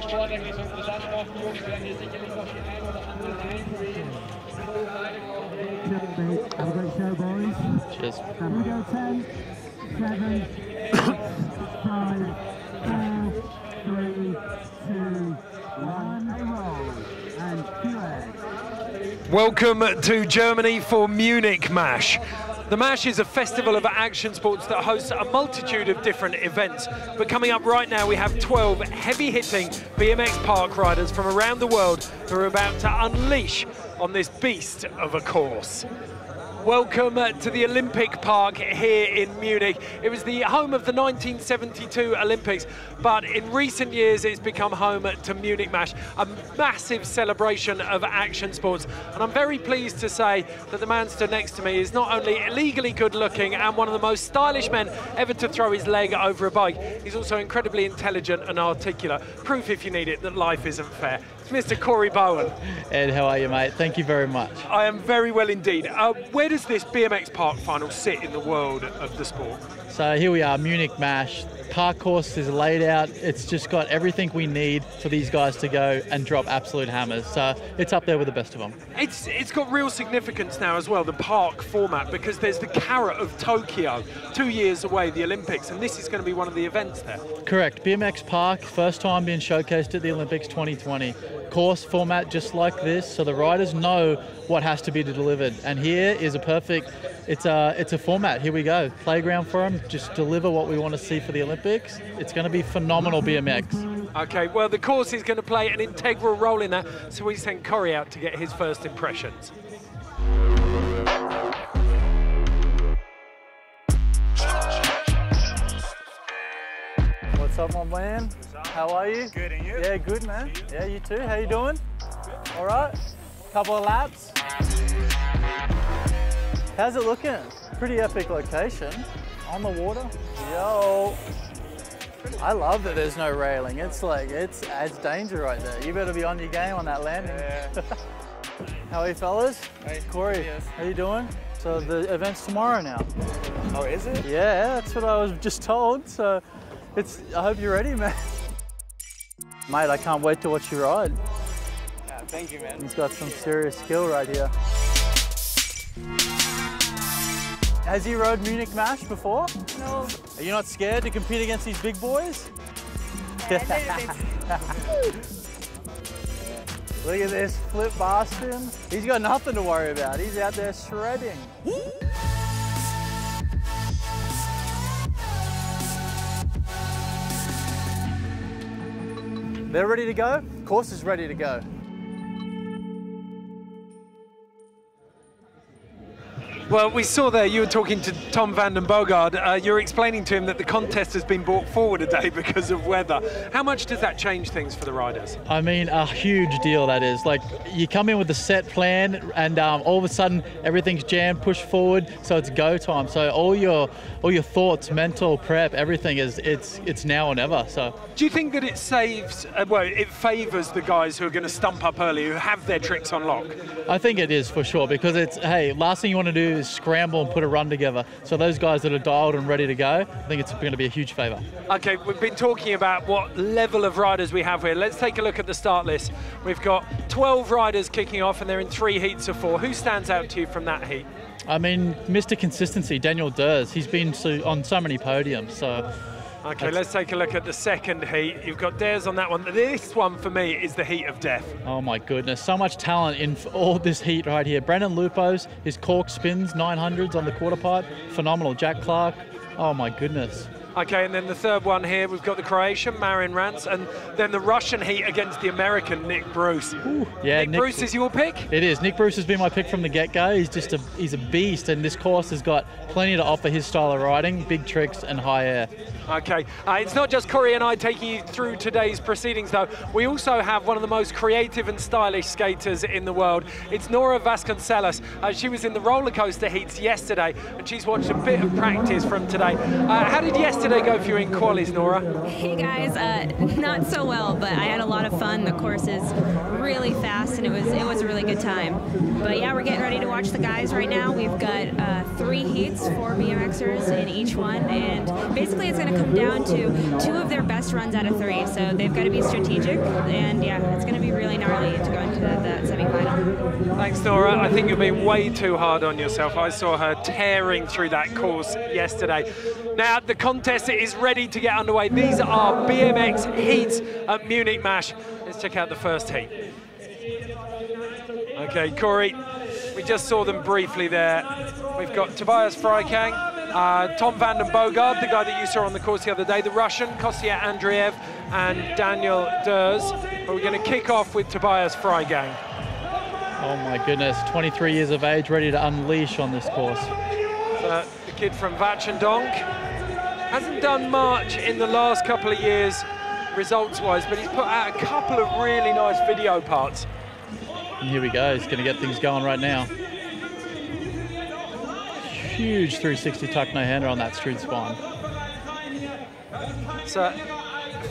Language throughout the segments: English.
Sport eigentlich so interessant macht. Die Jungs werden hier sicherlich noch die ein oder andere einbringen. Have a great show, boys. Cheers. Here we go, 10, 7, 6, 5, 4, 3, 2, 1, roll, and cue. Welcome to Germany for Munich Mash. The Mash is a festival of action sports that hosts a multitude of different events. But coming up right now, we have 12 heavy-hitting BMX park riders from around the world who are about to unleash on this beast of a course. Welcome to the Olympic Park here in Munich. It was the home of the 1972 Olympics, but in recent years it's become home to Munich Mash, a massive celebration of action sports. And I'm very pleased to say that the man stood next to me is not only illegally good looking and one of the most stylish men ever to throw his leg over a bike, he's also incredibly intelligent and articulate. Proof, if you need it, that life isn't fair. It's Mr. Corey Bowen. Ed, how are you, mate? Thank you very much. I am very well indeed. Where does this BMX park final sit in the world of the sport? So here we are, Munich Mash. Park course is laid out. It's just got everything we need for these guys to go and drop absolute hammers. So it's up there with the best of them. It's got real significance now as well, the park format, because there's the carrot of Tokyo, 2 years away, the Olympics, and this is going to be one of the events there. Correct. BMX Park, first time being showcased at the Olympics 2020. Course format just like this, so the riders know what has to be delivered. And here is a perfect, it's a format. Here we go. Playground for them, just deliver what we want to see for the Olympics. It's going to be phenomenal BMX. Okay, well, the course is going to play an integral role in that, so we send Corey out to get his first impressions. What's up, my man? How are you? Good, and you? Yeah, good, man. Yeah, you too. How you doing? Good. All right. Couple of laps. How's it looking? Pretty epic location. On the water. Yo. I love that there's no railing. It's like, it's danger right there. You better be on your game on that landing. Yeah. How are you, fellas? Hey, Corey, yes. how you doing? So the event's tomorrow now. Oh, is it? Yeah, that's what I was just told. So I hope you're ready, man. Mate, I can't wait to watch you ride. Yeah, thank you, man. He's got some serious skill right here. Has he rode Munich Mash before? No. Are you not scared to compete against these big boys? A little bit. Look at this flip Boston. He's got nothing to worry about. He's out there shredding. They're ready to go? Course is ready to go. Well, we saw there, you were talking to Tom Vander Bogart. You're explaining to him that the contest has been brought forward a day because of weather. How much does that change things for the riders? I mean, a huge deal that is. Like, you come in with a set plan and all of a sudden everything's jammed, pushed forward, so it's go time. So all your thoughts, mental prep, everything it's now or never. So do you think that it saves, it favours the guys who are going to stump up early, who have their tricks on lock? I think it is for sure, because it's, hey, last thing you want to do is scramble and put a run together. So those guys that are dialed and ready to go, I think it's going to be a huge favour. Okay, we've been talking about what level of riders we have here. Let's take a look at the start list. We've got 12 riders kicking off and they're in 3 heats of 4. Who stands out to you from that heat? I mean, Mr. Consistency, Daniel Dhers. He's been on so many podiums, so... Okay, let's take a look at the second heat. You've got Dhers on that one. This one, for me, is the heat of death. Oh my goodness, so much talent in all this heat right here. Brendan Lupos, his cork spins, 900s on the quarter pipe. Phenomenal. Jack Clark, oh my goodness. Okay, and then the third one here, we've got the Croatian, Marin Rance, and then the Russian heat against the American, Nick Bruce. Ooh, yeah, Nick Bruce is your pick? It is. Nick Bruce has been my pick from the get-go. He's a beast, and this course has got plenty to offer his style of riding, big tricks and high air. Okay, it's not just Corey and I taking you through today's proceedings though. We also have one of the most creative and stylish skaters in the world. It's Nora Vasconcelos. She was in the roller coaster heats yesterday and she's watched a bit of practice from today. How did yesterday did they go for you in qualies, Nora? Hey guys, not so well, but I had a lot of fun. The course is really fast, and it was a really good time. But yeah, we're getting ready to watch the guys right now. We've got 3 heats, 4 BMXers in each one, and basically it's going to come down to 2 of their best runs out of 3. So they've got to be strategic, and yeah, it's going to be really gnarly to go into that semifinal. Thanks, Nora. I think you're being way too hard on yourself. I saw her tearing through that course yesterday. Now, the contest is ready to get underway. These are BMX heats at Munich MASH. Let's check out the first heat. Okay, Corey, we just saw them briefly there. We've got Tobias Frye, Tom Vander Bogart, the guy that you saw on the course the other day, the Russian, Kostya Andreev, and Daniel Dhers. But we're going to kick off with Tobias Frye, gang. Oh my goodness, 23 years of age, ready to unleash on this course. The kid from Vachendonk hasn't done much in the last couple of years results-wise, but he's put out a couple of really nice video parts. And here we go, he's going to get things going right now. Huge 360 tuck no-hander on that street spine. So,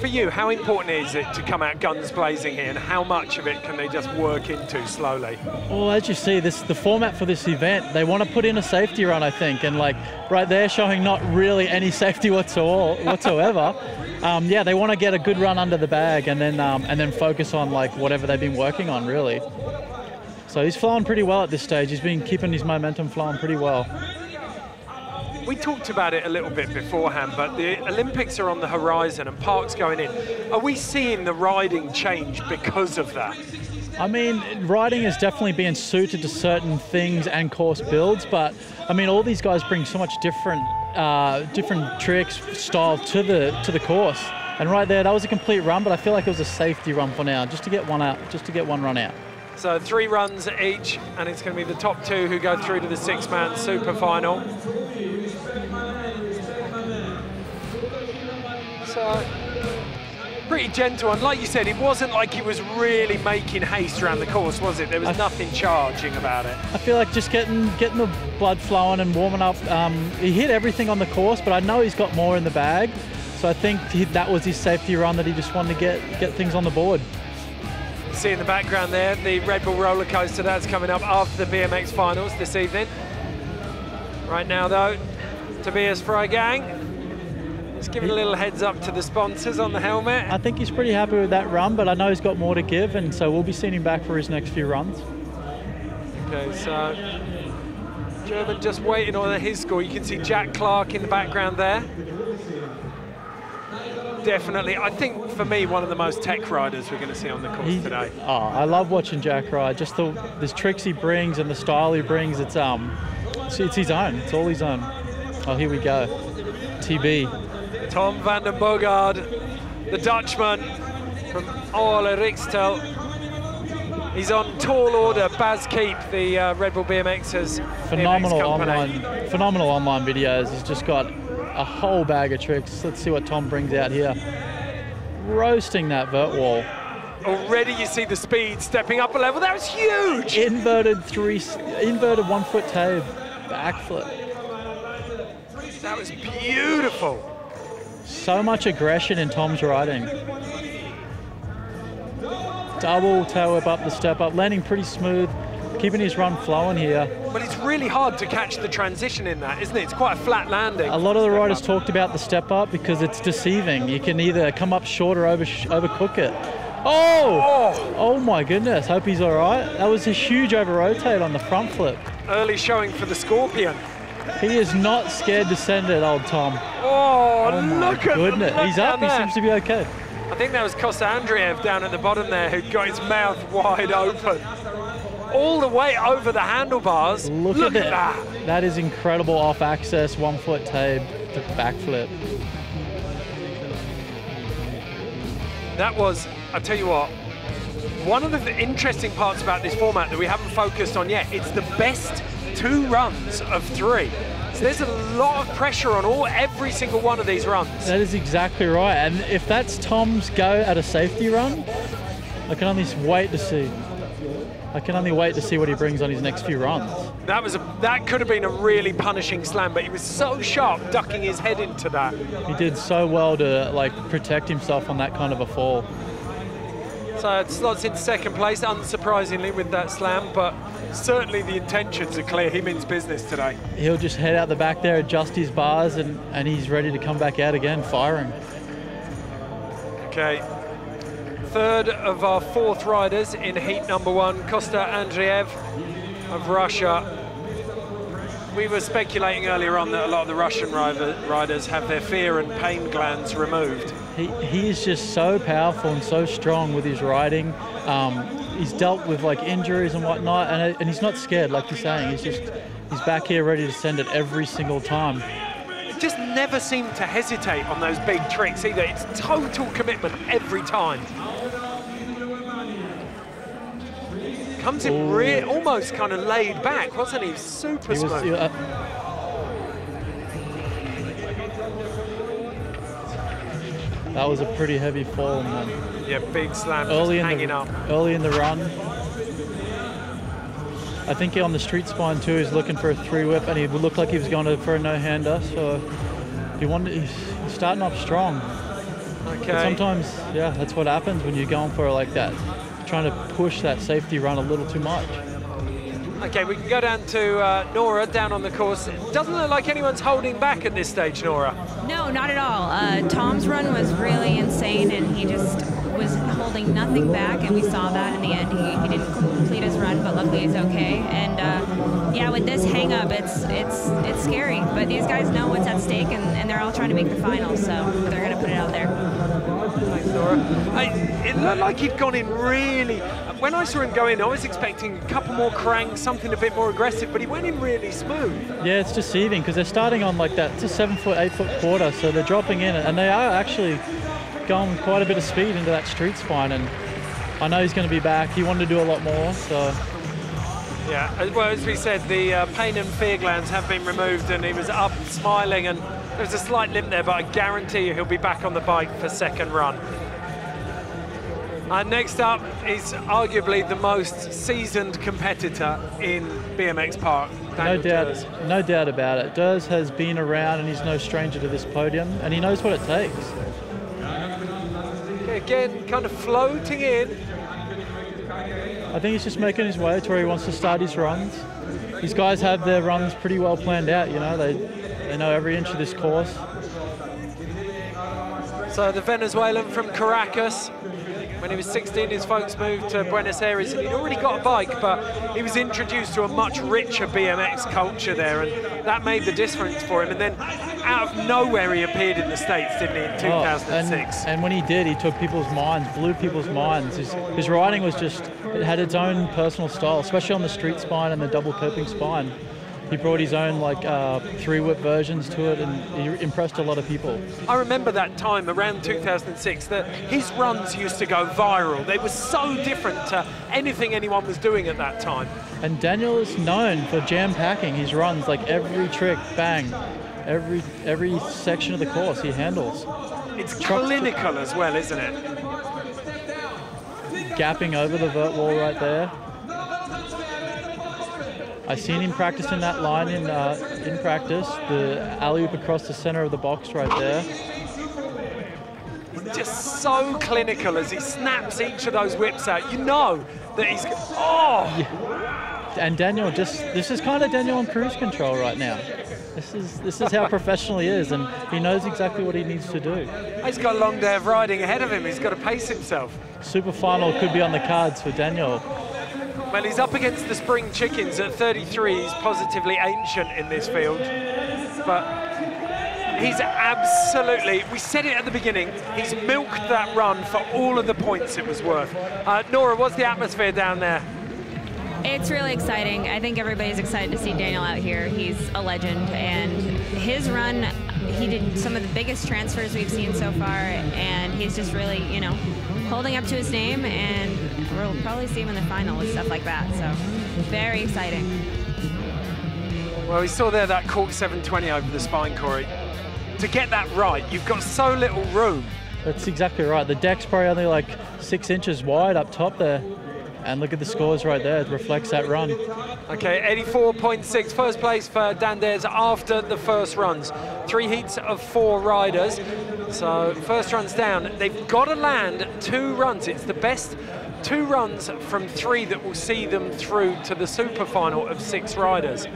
for you, how important is it to come out guns blazing here, and how much of it can they just work into slowly? Well, as you see, the format for this event, they want to put in a safety run, I think, and like right there showing not really any safety whatsoever. Yeah, they want to get a good run under the bag and then focus on like whatever they've been working on, really. So he's flowing pretty well at this stage. He's been keeping his momentum flowing pretty well. We talked about it a little bit beforehand, but the Olympics are on the horizon and Park's going in. Are we seeing the riding change because of that? I mean, riding is definitely being suited to certain things and course builds, but I mean, all these guys bring so much different tricks, style to the course. And right there, that was a complete run, but I feel like it was a safety run for now, just to get one run out. So 3 runs each, and it's going to be the top 2 who go through to the 6-man super final. So, pretty gentle, and like you said, it wasn't like he was really making haste around the course, was it? There was nothing charging about it. I feel like just getting the blood flowing and warming up. He hit everything on the course, but I know he's got more in the bag. So I think that was his safety run, that he just wanted to get things on the board. See in the background there, the Red Bull roller coaster that's coming up after the BMX finals this evening. Right now though, Tobias Frye, gang, just giving a little heads up to the sponsors on the helmet. I think he's pretty happy with that run, but I know he's got more to give, and so we'll be seeing him back for his next few runs. Okay, so German just waiting on his score. You can see Jack Clark in the background there. Definitely, I think for me, one of the most tech riders we're going to see on the course today. Oh, I love watching Jack ride. Just the tricks he brings and the style he brings. It's his own. It's all his own. Oh, here we go. TB. Tom Vander Bogart, the Dutchman from Ole Rixtel. He's on tall order. Baz Keep, the Red Bull BMX's phenomenal BMX online videos. He's just got a whole bag of tricks. Let's see what Tom brings out here. Roasting that vert wall. Already you see the speed stepping up a level. That was huge! Inverted 1-foot tabe, backflip. That was beautiful. So much aggression in Tom's riding. Double tail whip up the step up, landing pretty smooth, keeping his run flowing here. But it's really hard to catch the transition in that, isn't it? It's quite a flat landing. A lot of the riders talked about the step up because it's deceiving. You can either come up short or overcook it. Oh my goodness, hope he's all right. That was a huge over-rotate on the front flip. Early showing for the Scorpion. He is not scared to send it, old Tom. Oh my goodness. He's up, he seems to be okay. I think that was Kostya Andreev down at the bottom there who got his mouth wide open. All the way over the handlebars. Look at that. That is incredible off-axis, 1-foot tabe to backflip. That was, I'll tell you what, one of the interesting parts about this format that we haven't focused on yet, it's the best 2 runs of 3. So there's a lot of pressure on every single one of these runs. That is exactly right. And if that's Tom's go at a safety run, I can only wait to see. I can only wait to see what he brings on his next few runs. That could have been a really punishing slam, but he was so sharp ducking his head into that. He did so well to like protect himself on that kind of a fall. So it slots in second place, unsurprisingly, with that slam, but certainly the intentions are clear. He means business today. He'll just head out the back there, adjust his bars, and he's ready to come back out again, firing. Okay. Third of our fourth riders in heat number 1, Kosta Andreev of Russia. We were speculating earlier on that a lot of the Russian riders have their fear and pain glands removed. He is just so powerful and so strong with his riding. He's dealt with like injuries and whatnot, and he's not scared, like you're saying. He's back here ready to send it every single time. He just never seemed to hesitate on those big tricks either. It's total commitment every time. Comes in almost kind of laid back, wasn't he? Super smooth. That was a pretty heavy fall, man. Yeah, big slam, hanging up. Early in the run. I think on the street spine too, he's looking for a 3-whip, and he looked like he was going for a no-hander, so he's starting off strong. Okay. But sometimes, yeah, that's what happens when you're going for like that, trying to push that safety run a little too much. Okay, we can go down to Nora down on the course. It doesn't look like anyone's holding back at this stage, Nora. No, not at all. Tom's run was really insane, and he just was holding nothing back, and we saw that in the end. He didn't complete his run, but luckily he's okay. And yeah, with this hang up, it's scary. But these guys know what's at stake, and they're all trying to make the final, so they're going to put it out there. Thanks, Nora. It looked like he'd gone in really... When I saw him go in, I was expecting a couple more cranks, something a bit more aggressive, but he went in really smooth. Yeah, it's deceiving because they're starting on like that. It's a 7-foot, 8-foot quarter, so they're dropping in, and they are actually going with quite a bit of speed into that street spine. And I know he's going to be back. He wanted to do a lot more, so. Yeah, well, as we said, the pain and fear glands have been removed, and he was up smiling, and there's a slight limp there, but I guarantee you he'll be back on the bike for second run. And next up is arguably the most seasoned competitor in BMX Park. No doubt about it. Dhers has been around, and he's no stranger to this podium, and he knows what it takes. Okay, again, kind of floating in. I think he's just making his way to where he wants to start his runs. These guys have their runs pretty well planned out, you know. They know every inch of this course. So the Venezuelan from Caracas. When he was 16, his folks moved to Buenos Aires, and he'd already got a bike, but he was introduced to a much richer BMX culture there, and that made the difference for him. And then out of nowhere, he appeared in the States, didn't he, in 2006? And when he did, he took people's minds, blew people's minds. His riding was just, it had its own personal style, especially on the street spine and the double curping spine. He brought his own like 3-whip versions to it, and he impressed a lot of people. I remember that time around 2006 that his runs used to go viral. They were so different to anything anyone was doing at that time. And Daniel is known for jam-packing his runs, like every trick, bang, every section of the course he handles. It's clinical as well, isn't it? Gapping over the vert wall right there. I've seen him practicing that line in practice, the alley-oop across the center of the box right there. Just so clinical as he snaps each of those whips out. You know that he's... Oh! Yeah. And Daniel this is kind of Daniel on cruise control right now. This is how professional he is, and he knows exactly what he needs to do. He's got a long day of riding ahead of him. He's got to pace himself. Super final could be on the cards for Daniel. Well, he's up against the spring chickens at 33. He's positively ancient in this field. But he's absolutely, we said it at the beginning, he's milked that run for all of the points it was worth. Nora, what's the atmosphere down there? It's really exciting. I think everybody's excited to see Daniel out here. He's a legend, and his run, he did some of the biggest transfers we've seen so far, and he's just really, you know, holding up to his name, and we'll probably see him in the final with stuff like that, so very exciting. Well, we saw there that cork 720 over the spine, Corey. To get that right, you've got so little room. That's exactly right. The deck's probably only like 6 inches wide up top there, And look at the scores right there. It reflects that run. Okay, 84.6, first place for Dhers after the first runs. 3 heats of 4 riders. So first run's down. They've got to land 2 runs. It's the best 2 runs from 3 that will see them through to the super final of 6 riders.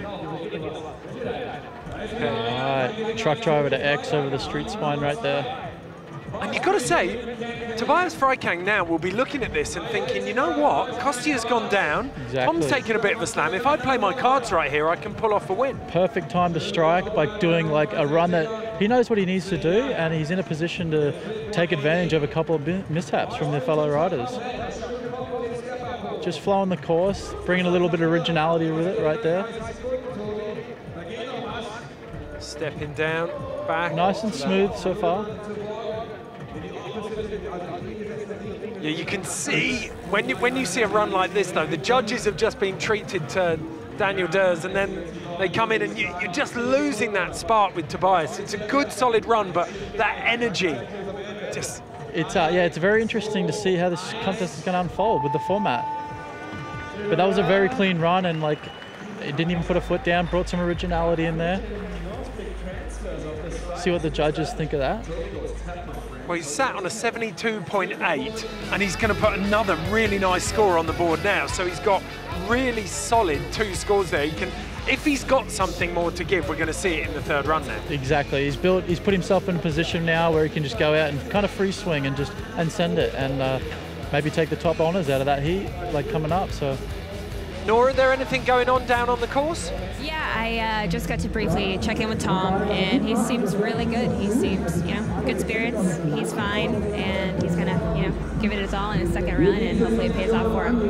Right, truck driver to X over the street spine right there. And you've got to say, Tobias Frye now will be looking at this and thinking, you know what, Kostia's gone down, Exactly. Tom's taking a bit of a slam. If I play my cards right here, I can pull off a win. Perfect time to strike by doing like a run that he knows what he needs to do, and he's in a position to take advantage of a couple of mishaps from their fellow riders. Just flowing the course, bringing a little bit of originality with it right there. Stepping down, back. Nice and smooth so far. Yeah, you can see when you see a run like this, though, the judges have just been treated to Daniel Dhers, and then they come in and you're just losing that spark with Tobias. It's a good, solid run, but that energy just... It's very interesting to see how this contest is going to unfold with the format. But that was a very clean run, and like it didn't even put a foot down, brought some originality in there. See what the judges think of that. Well, he's sat on a 72.8, and he's going to put another really nice score on the board now. So he's got really solid 2 scores there. He can, if he's got something more to give, we're going to see it in the 3rd run now. Exactly. He's put himself in a position now where he can just go out and kind of free swing and send it, and maybe take the top honours out of that heat, like coming up. So. Nora, there anything going on down on the course? Yeah, I just got to briefly check in with Tom, and he seems really good. He seems, good spirits. He's fine, and he's gonna, give it his all in his 2nd run, and hopefully it pays off for him.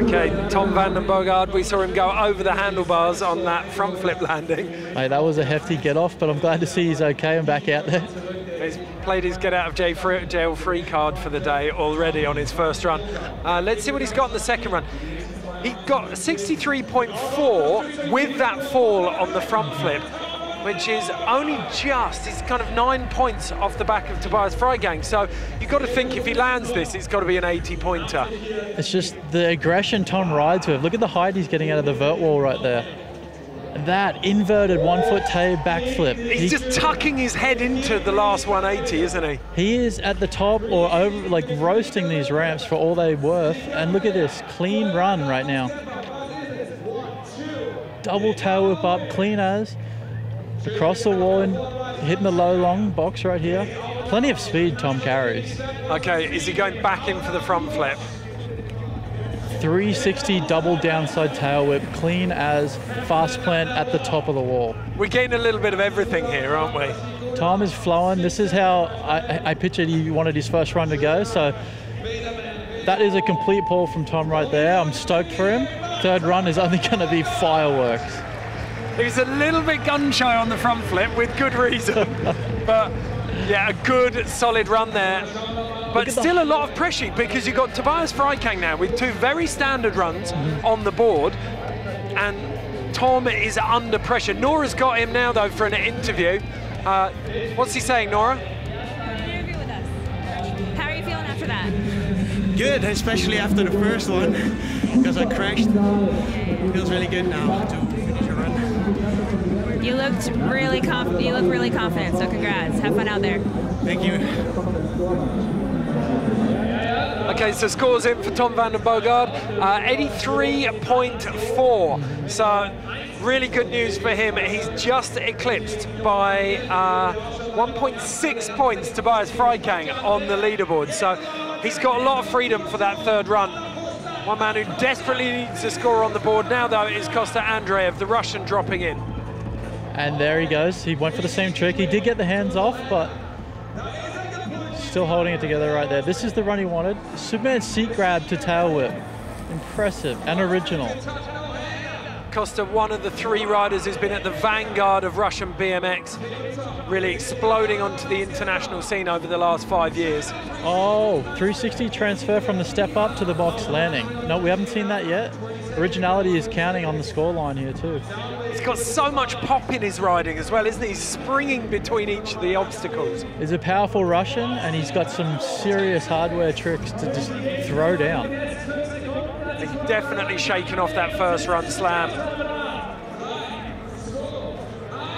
Okay, Tom Vander Bogart, we saw him go over the handlebars on that front flip landing. Mate, that was a hefty get off, but I'm glad to see he's okay and back out there. He's played his get out of jail free card for the day already on his 1st run. Let's see what he's got in the 2nd run. He got 63.4 with that fall on the front flip, which is only just, it's kind of 9 points off the back of Tobias Frye. So you've got to think if he lands this, it's got to be an 80-pointer. It's just the aggression Tom rides with. Look at the height he's getting out of the vert wall right there. That inverted 1-foot tail backflip. He's just tucking his head into the last 180, isn't he? He is at the top or over, like roasting these ramps for all they're worth. And look at this clean run right now. Double tail whip up, clean as. Across the wall and hitting the low long box right here. Plenty of speed Tom carries. Okay, is he going back in for the front flip? 360 double downside tail whip, clean as, fast plant at the top of the wall. We're getting a little bit of everything here, aren't we? Tom is flowing. This is how I pictured he wanted his 1st run to go. So that is a complete pull from Tom right there. I'm stoked for him. 3rd run is only going to be fireworks. He was a little bit gun shy on the front flip with good reason. But yeah, a good solid run there. But still a lot of pressure because you've got Tobias Frye now with 2 very standard runs on the board, and Tom is under pressure. Nora's got him now though for an interview. What's he saying, Nora? Interview with us. How are you feeling after that? Good, especially after the 1st one because I crashed. It feels really good now to finish a run. You looked really confident, so congrats. Have fun out there. Thank you. Okay, so scores in for Tom Vander Bogart, 83.4. So really good news for him. He's just eclipsed by 1.6 points Tobias Frye on the leaderboard. So he's got a lot of freedom for that 3rd run. One man who desperately needs a score on the board now, though, is Kosta Andreev, the Russian, dropping in. And there he goes. He went for the same trick. He did get the hands off, but still holding it together right there. This is the run he wanted. Superman seat grab to tail whip. Impressive and original. Kosta, one of the 3 riders who's been at the vanguard of Russian BMX, really exploding onto the international scene over the last 5 years. Oh, 360 transfer from the step up to the box landing. No, we haven't seen that yet. Originality is counting on the scoreline here too. He's got so much pop in his riding as well, isn't he? He's springing between each of the obstacles. He's a powerful Russian, and he's got some serious hardware tricks to just throw down. definitely shaken off that first run slam.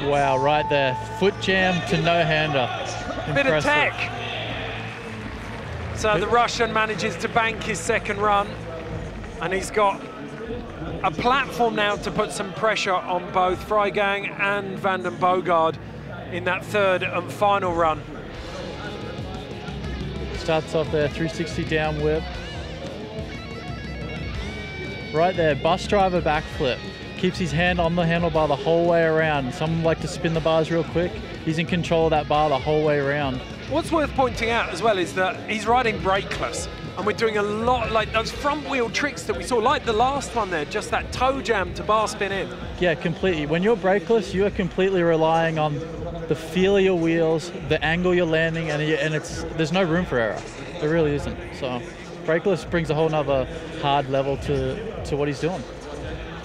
Wow, right there. Foot jam to no-hander. Bit of tech. So the Russian manages to bank his second run, and he's got a platform now to put some pressure on both Frye and Vander Bogart in that third and final run. Starts off there, 360 down whip. Right there, bus driver backflip. Keeps his hand on the handlebar the whole way around. Some like to spin the bars real quick. He's in control of that bar the whole way around. What's worth pointing out as well is that he's riding brakeless, and we're doing a lot like those front wheel tricks that we saw, like the last one there, just that toe jam to bar spin in. Yeah, completely. When you're brakeless, you are completely relying on the feel of your wheels, the angle you're landing, and there's no room for error. There really isn't. So brakeless brings a whole nother hard level to what he's doing.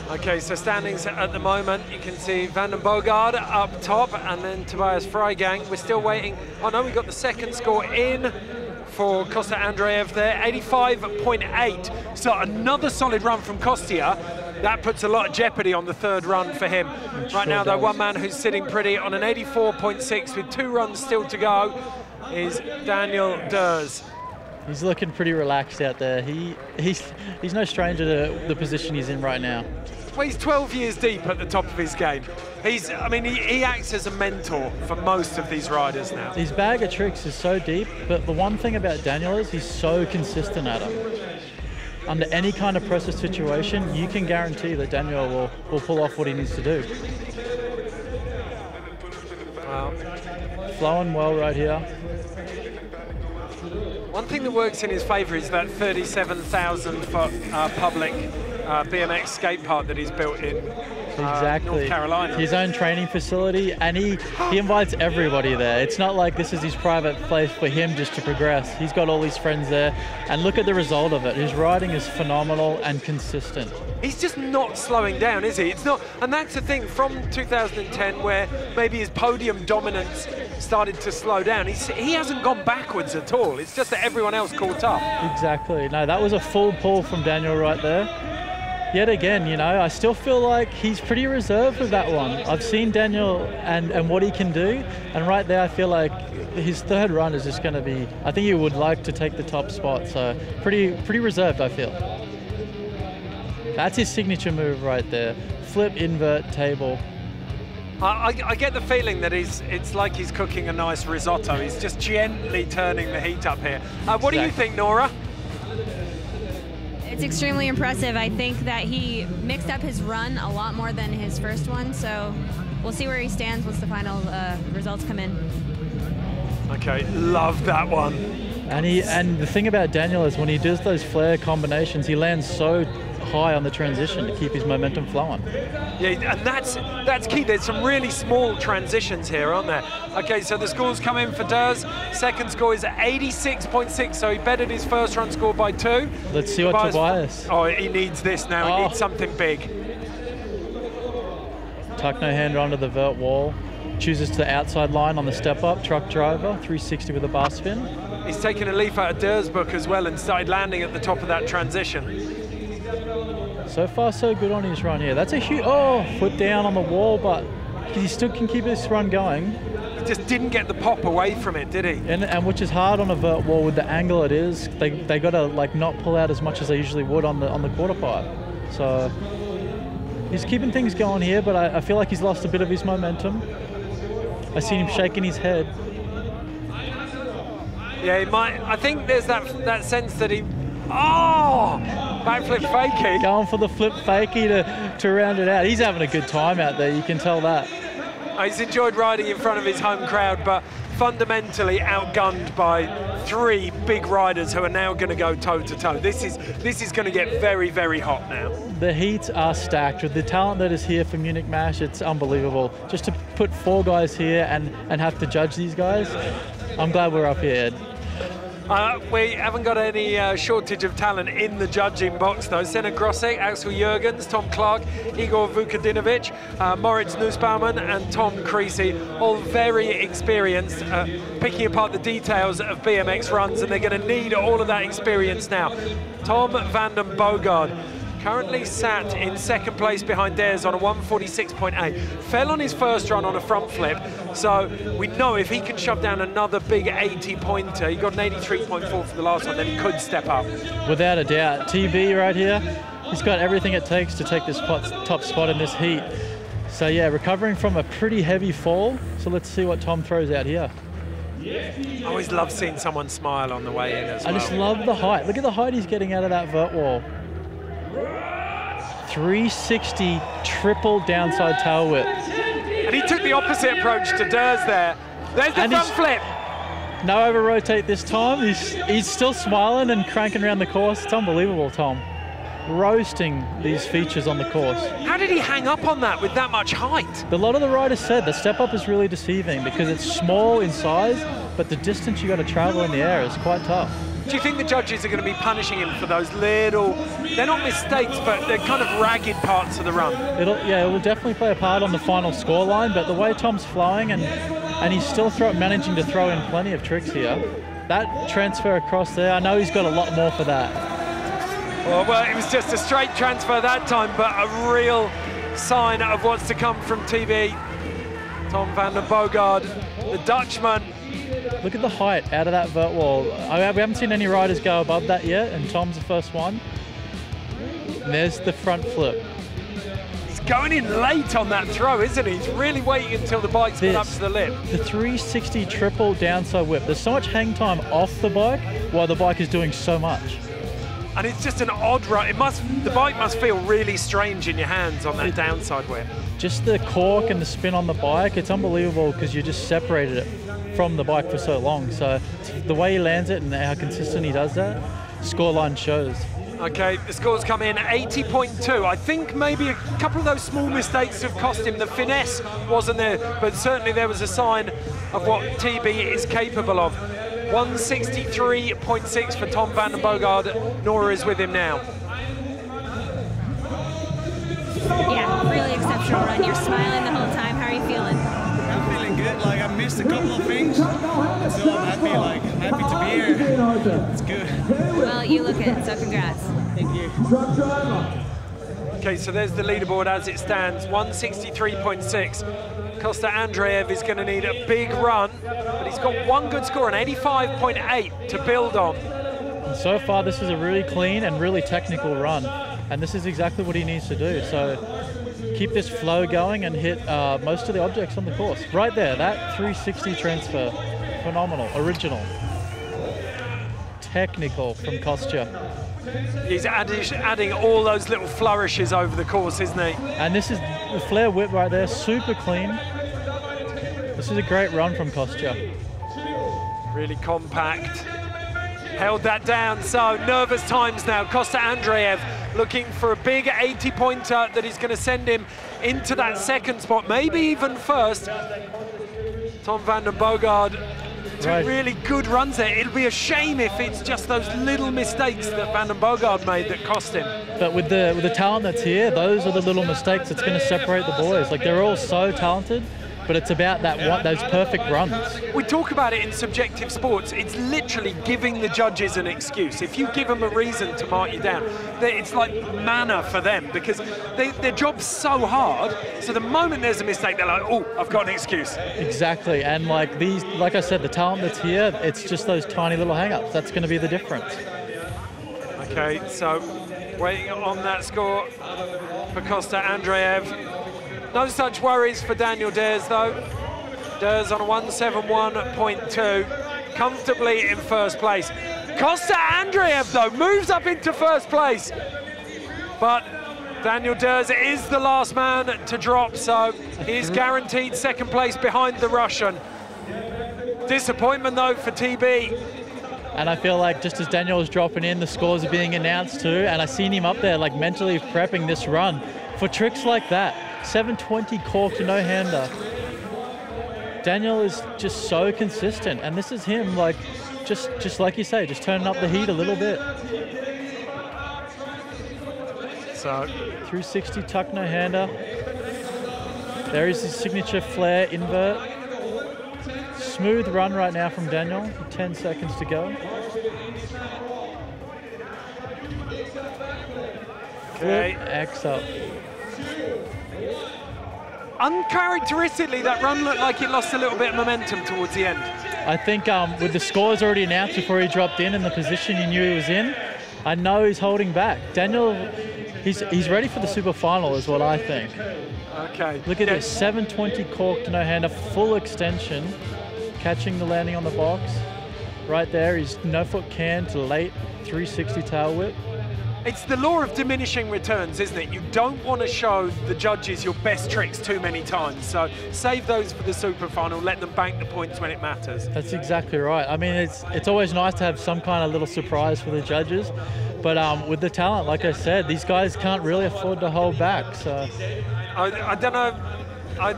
Okay, so standings at the moment, you can see Vander Bogart up top, and then Tobias Frye. We're still waiting. Oh no, we got the second score in for Kosta Andreev there, 85.8. So another solid run from Kostia. That puts a lot of jeopardy on the third run for him. Right now, though, one man who's sitting pretty on an 84.6 with 2 runs still to go is Daniel Dhers. He's looking pretty relaxed out there. He's no stranger to the position he's in right now. Well, he's 12 years deep at the top of his game. He acts as a mentor for most of these riders now. His bag of tricks is so deep, but the one thing about Daniel is he's so consistent at them. Under any kind of pressure situation, you can guarantee that Daniel will pull off what he needs to do. Wow. Flowing well right here. One thing that works in his favour is that 37,000 foot public BMX skate park that he's built in North Carolina. His own training facility, and he invites everybody there. It's not like this is his private place for him just to progress. He's got all his friends there, and look at the result of it. His riding is phenomenal and consistent. He's just not slowing down, is he? It's not, and that's the thing from 2010 where maybe his podium dominance started to slow down. He hasn't gone backwards at all. It's just that everyone else caught up. Exactly. No, that was a full pull from Daniel right there. Yet again, you know, I still feel like he's pretty reserved with that one. I've seen Daniel and what he can do, and right there I feel like his third run is just going to be, I think he would like to take the top spot, so pretty reserved I feel. That's his signature move right there. Flip, invert, table. I get the feeling that it's like he's cooking a nice risotto. He's just gently turning the heat up here. What do you think, Nora? It's extremely impressive. I think that he mixed up his run a lot more than his first one, so we'll see where he stands once the final results come in. Okay, love that one. And the thing about Daniel is when he does those flare combinations, he lands so high on the transition to keep his momentum flowing. Yeah, and that's key. There's some really small transitions here, aren't there? Okay, so the scores come in for Dhers. Second score is 86.6, so he bettered his first run score by 2. Let's see what Tobias. Oh, he needs this now. He needs something big. Tuck no hander onto the vert wall. Chooses to the outside line on the step up. Truck driver, 360 with a bar spin. He's taken a leaf out of Dhers' book as well and started landing at the top of that transition. So far, so good on his run here. That's a huge, foot down on the wall, but he still can keep this run going. He just didn't get the pop away from it, did he? And which is hard on a vert wall with the angle it is. They got to like not pull out as much as they usually would on the quarter pipe. So he's keeping things going here, but I feel like he's lost a bit of his momentum. I seen him shaking his head. Yeah, he might. I think there's that sense that he. Oh! Backflip fakie. Going for the flip fakie to round it out. He's having a good time out there, you can tell that. He's enjoyed riding in front of his home crowd, but fundamentally outgunned by 3 big riders who are now going to go toe-to-toe. This is going to get very, very hot now. The heats are stacked. With the talent that is here for Munich MASH, it's unbelievable. Just to put 4 guys here and have to judge these guys, I'm glad we're up here, Ed. We haven't got any shortage of talent in the judging box, though. Senna Grosek, Axel Jurgens, Tom Clark, Igor Vukadinovic, Moritz Nussbaumann and Tom Creasy, all very experienced, picking apart the details of BMX runs, and they're going to need all of that experience now. Tom Vander Bogart, Currently sat in second place behind Dhers on a 146.8. Fell on his first run on a front flip, so we know if he can shove down another big 80-pointer, he got an 83.4 for the last one, then he could step up. Without a doubt. TB right here, he's got everything it takes to take this top spot in this heat. So yeah, recovering from a pretty heavy fall. So let's see what Tom throws out here. I always love seeing someone smile on the way in as well. I just love the height. Look at the height he's getting out of that vert wall. 360 triple downside tail whip. And he took the opposite approach to Dhers there. There's the front flip. No over rotate this time. He's still smiling and cranking around the course. It's unbelievable, Tom. Roasting these features on the course. How did he hang up on that with that much height? A lot of the riders said the step up is really deceiving because it's small in size, but the distance you got to travel in the air is quite tough. Do you think the judges are going to be punishing him for those little, they're not mistakes, but they're kind of ragged parts of the run? It will definitely play a part on the final scoreline, but the way Tom's flowing and he's still managing to throw in plenty of tricks here. That transfer across there, I know he's got a lot more for that. Well, it was just a straight transfer that time, but a real sign of what's to come from TB. Tom Vander Bogart, the Dutchman. Look at the height out of that vert wall. We haven't seen any riders go above that yet, and Tom's the first one. And there's the front flip. He's going in late on that throw, isn't he? He's really waiting until the bike's got up to the lip. The 360 triple downside whip. There's so much hang time off the bike while the bike is doing so much. And it's just an odd run. The bike must feel really strange in your hands on that downside whip. Just the cork and the spin on the bike, it's unbelievable because you just separated it from the bike for so long. So the way he lands it and how consistent he does that, scoreline shows. Okay, the scores come in 80.2. I think maybe a couple of those small mistakes have cost him. The finesse wasn't there, but certainly there was a sign of what TB is capable of. 163.6 for Tom Vander Bogart. Nora is with him now. Yeah, really exceptional run. You're smiling the whole time. How are you feeling? I'm feeling good. Like I missed a couple of things, so I'm happy. Like happy to be here. It's good. Well, you look it. So congrats. Thank you. Okay, so there's the leaderboard as it stands. 163.6. Costa Andreev is going to need a big run, but he's got one good score, an 85.8 to build on. And so far, this is a really clean and really technical run, and this is exactly what he needs to do. So keep this flow going and hit most of the objects on the course. Right there, that 360 transfer, phenomenal, original, technical from Kostya. He's adding all those little flourishes over the course, isn't he? And this is the flare whip right there, super clean. This is a great run from Kostya. Really compact. Held that down, so nervous times now. Costa Andreev looking for a big 80-pointer that is going to send him into that second spot, maybe even first. Tom Vander Bogart, two really good runs there. It'll be a shame if it's just those little mistakes that Vander Bogart made that cost him. But with the talent that's here, those are the little mistakes that's going to separate the boys. Like, they're all so talented, but it's about those perfect runs. We talk about it in subjective sports. It's literally giving the judges an excuse. If you give them a reason to mark you down, it's like manna for them because their job's so hard. So the moment there's a mistake, they're like, oh, I've got an excuse. Exactly, and like I said, the talent that's here, it's just those tiny little hang-ups. That's going to be the difference. Okay, so waiting on that score for Costa Andreev. No such worries for Daniel Dhers, though. Dhers on a 171.2, comfortably in first place. Costa Andreev, though, moves up into first place. But Daniel Dhers is the last man to drop, so he's guaranteed second place behind the Russian. Disappointment, though, for TB. And I feel like just as Daniel was dropping in, the scores are being announced too, and I seen him up there like mentally prepping this run for tricks like that. 720 cork to no-hander. Daniel is just so consistent, and this is him, like, just like you say, just turning up the heat a little bit. So 360 tuck no-hander. There is his signature flare invert. Smooth run right now from Daniel. 10 seconds to go. Flip X up. Uncharacteristically, that run looked like it lost a little bit of momentum towards the end. I think with the scores already announced before he dropped in and the position you knew he was in, I know he's holding back. Daniel, he's ready for the super final is what I think. Okay. Look at this, 720 cork to no-hander, full extension, catching the landing on the box. Right there, he's no-foot can to late 360 tail whip. It's the law of diminishing returns, isn't it? You don't want to show the judges your best tricks too many times. So save those for the super final, let them bank the points when it matters. That's exactly right. I mean, it's always nice to have some kind of little surprise for the judges. But with the talent, like I said, these guys can't really afford to hold back. So I don't know.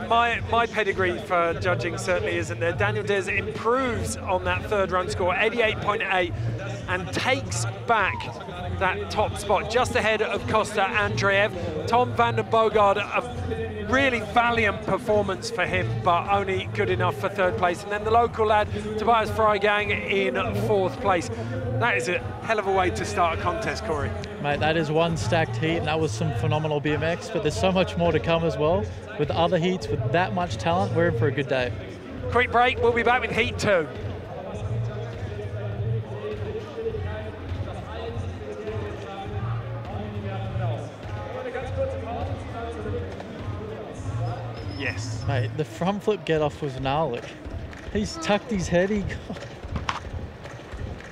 My pedigree for judging certainly isn't there. Daniel Dhers improves on that third run score, 88.8, and takes back that top spot just ahead of Costa Andreev. Tom Vander Bogart, a really valiant performance for him, but only good enough for third place. And then the local lad, Tobias Frye gang, in fourth place. That is a hell of a way to start a contest, Corey. Mate, that is one stacked heat, and that was some phenomenal BMX, but there's so much more to come as well. With other heats, with that much talent, we're in for a good day. Quick break, we'll be back with Heat 2. Yes. Mate, the front flip get-off was gnarly. He's tucked his head,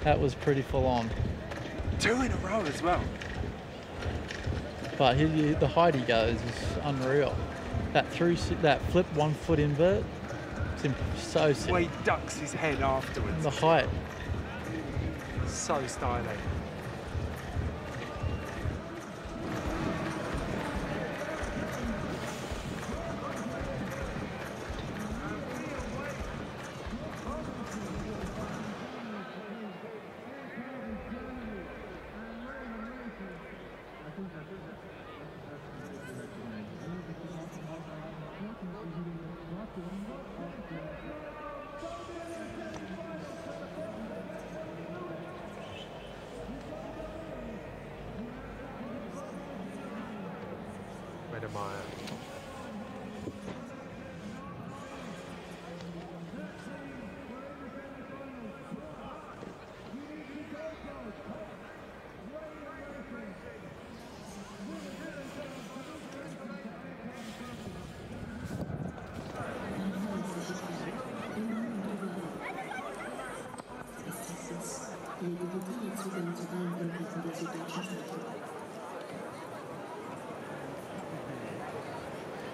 that was pretty full on. 2 in a row as well. But the height he goes is unreal. That flip 1 foot invert, it's so sick. The way he ducks his head afterwards. The height. So stylish.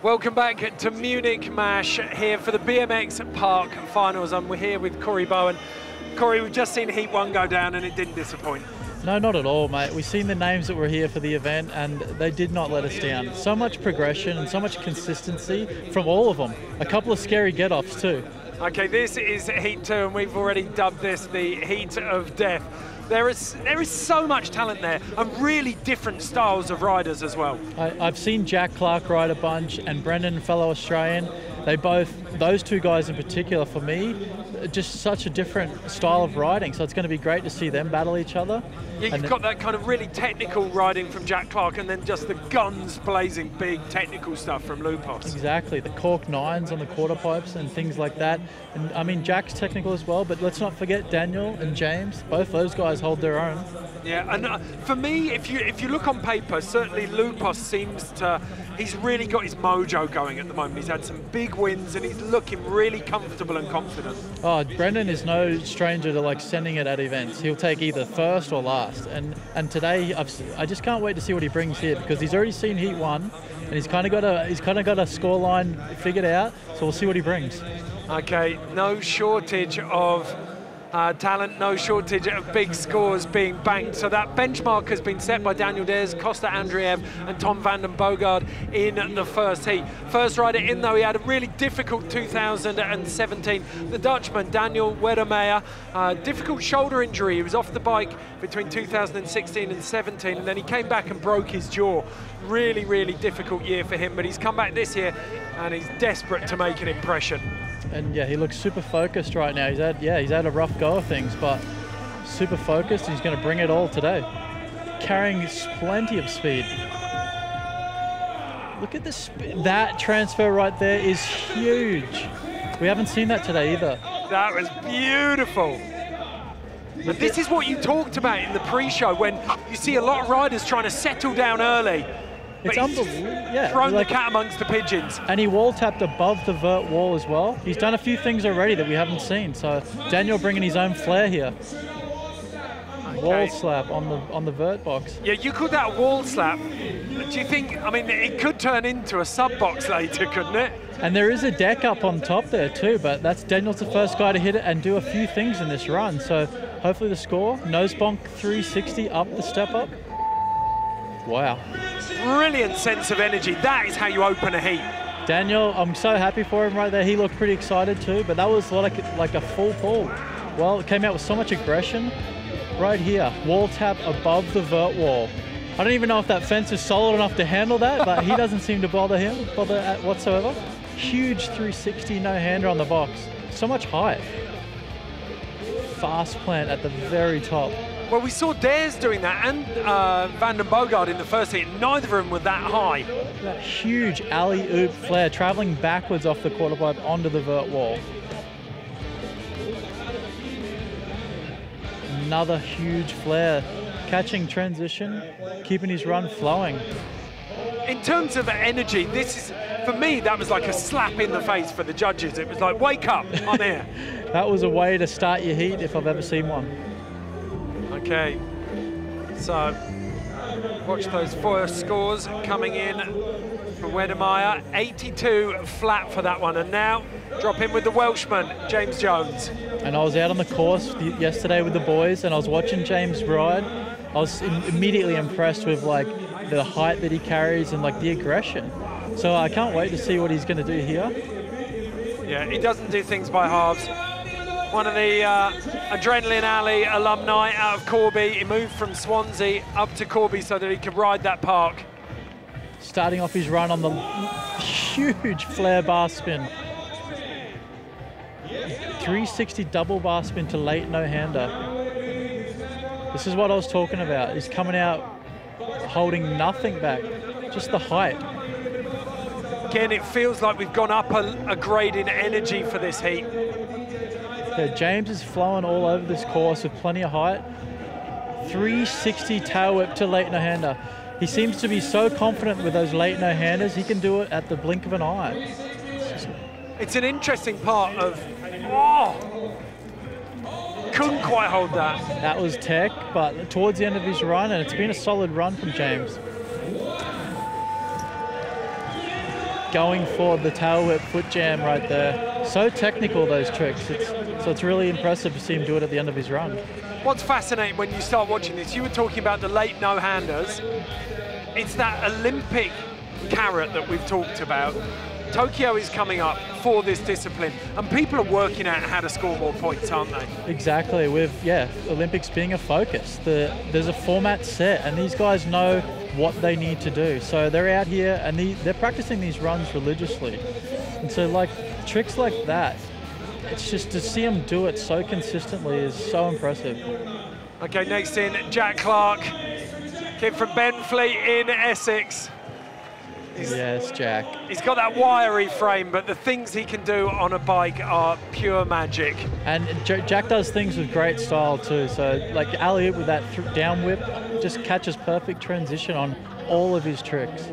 Welcome back to Munich Mash here for the BMX Park Finals, and we're here with Corey Bowen. Corey, we've just seen Heat 1 go down and it didn't disappoint. No, not at all, mate. We've seen the names that were here for the event and they did not let us down. So much progression and so much consistency from all of them. A couple of scary get-offs too. Okay, this is Heat 2 and we've already dubbed this the Heat of Death. There is so much talent there and really different styles of riders as well. I've seen Jack Clark ride a bunch and Brendan, fellow Australian. Those two guys in particular for me, just such a different style of riding. So it's going to be great to see them battle each other. Yeah, you've got that kind of really technical riding from Jack Clark and then just the guns blazing big technical stuff from Lupos. Exactly, the cork 9s on the quarter pipes and things like that. And I mean, Jack's technical as well, but let's not forget Daniel and James. Both those guys hold their own. Yeah, and for me, if you look on paper, certainly Lupos seems to, he's really got his mojo going at the moment. He's had some big wins and he's looking really comfortable and confident. Oh, Brendan is no stranger to like sending it at events. He'll take either first or last. And today, I just can't wait to see what he brings here because he's already seen Heat 1 and he's kind of got a scoreline figured out. So we'll see what he brings. Okay, no shortage of talent, no shortage of big scores being banked. So that benchmark has been set by Daniel Dhers, Costa Andreev and Tom Vander Bogart in the first heat. First rider in though, he had a really difficult 2017. The Dutchman, Daniel Weddermeyer, difficult shoulder injury. He was off the bike between 2016 and 17 and then he came back and broke his jaw. Really, really difficult year for him, but he's come back this year and he's desperate to make an impression. And yeah, he looks super focused right now. He's had a rough go of things, but super focused. He's going to bring it all today, carrying plenty of speed. Look at this. That transfer right there is huge. We haven't seen that today either. That was beautiful. But this is what you talked about in the pre-show, when you see a lot of riders trying to settle down early. It's unbelievable. Yeah, Thrown the cat amongst the pigeons. And he wall tapped above the vert wall as well. He's done a few things already that we haven't seen. So Daniel bringing his own flair here. Okay. Wall slap on the vert box. Yeah, you called that a wall slap. Do you think, I mean, it could turn into a sub box later, couldn't it? And there is a deck up on top there too, but that's Daniel's the first guy to hit it and do a few things in this run. So hopefully the score, nose bonk 360 up the step up. Wow. Brilliant sense of energy. That is how you open a heat. Daniel, I'm so happy for him right there. He looked pretty excited too, but that was like a full pull. Well, it came out with so much aggression. Right here, wall tap above the vert wall. I don't even know if that fence is solid enough to handle that, but he doesn't seem to bother whatsoever. Huge 360 no-hander on the box. So much height. Fast plant at the very top. Well, we saw Dhers doing that and Vander Bogart in the first heat. Neither of them were that high. That huge alley-oop flare traveling backwards off the quarter pipe onto the vert wall. Another huge flare. Catching transition, keeping his run flowing. In terms of energy, this is, for me, that was like a slap in the face for the judges. It was like, wake up, I'm here. That was a way to start your heat if I've ever seen one. Okay, so watch those first scores coming in from Wedemeyer. 82 flat for that one, and now drop in with the Welshman, James Jones. And I was out on the course yesterday with the boys, and I was watching James ride. I was immediately impressed with like the height that he carries and like the aggression. So I can't wait to see what he's going to do here. Yeah, he doesn't do things by halves. One of the Adrenaline Alley alumni out of Corby. He moved from Swansea up to Corby so that he could ride that park. Starting off his run on the huge flare bar spin. 360 double bar spin to late no-hander. This is what I was talking about. He's coming out holding nothing back, just the height. Again, it feels like we've gone up a grade in energy for this heat. Yeah, James is flowing all over this course with plenty of height. 360 tail whip to late no-hander. He seems to be so confident with those late no-handers, he can do it at the blink of an eye. It's an interesting part of, oh, couldn't quite hold that. That was tech, but towards the end of his run, and it's been a solid run from James. Going for the tail whip foot jam right there. So technical, those tricks. So it's really impressive to see him do it at the end of his run. What's fascinating when you start watching this, you were talking about the late no-handers. It's that Olympic carrot that we've talked about. Tokyo is coming up for this discipline, and people are working out how to score more points, aren't they? Exactly. With Olympics being a focus, there's a format set, and these guys know what they need to do. So they're out here and they're practicing these runs religiously. And so like tricks like that, it's just to see them do it so consistently is so impressive. Okay, next in Jack Clark, kid from Benfleet in Essex. Yes, Jack. He's got that wiry frame, but the things he can do on a bike are pure magic. And Jack does things with great style too. So like alley-oop with that down whip, just catches perfect transition on all of his tricks.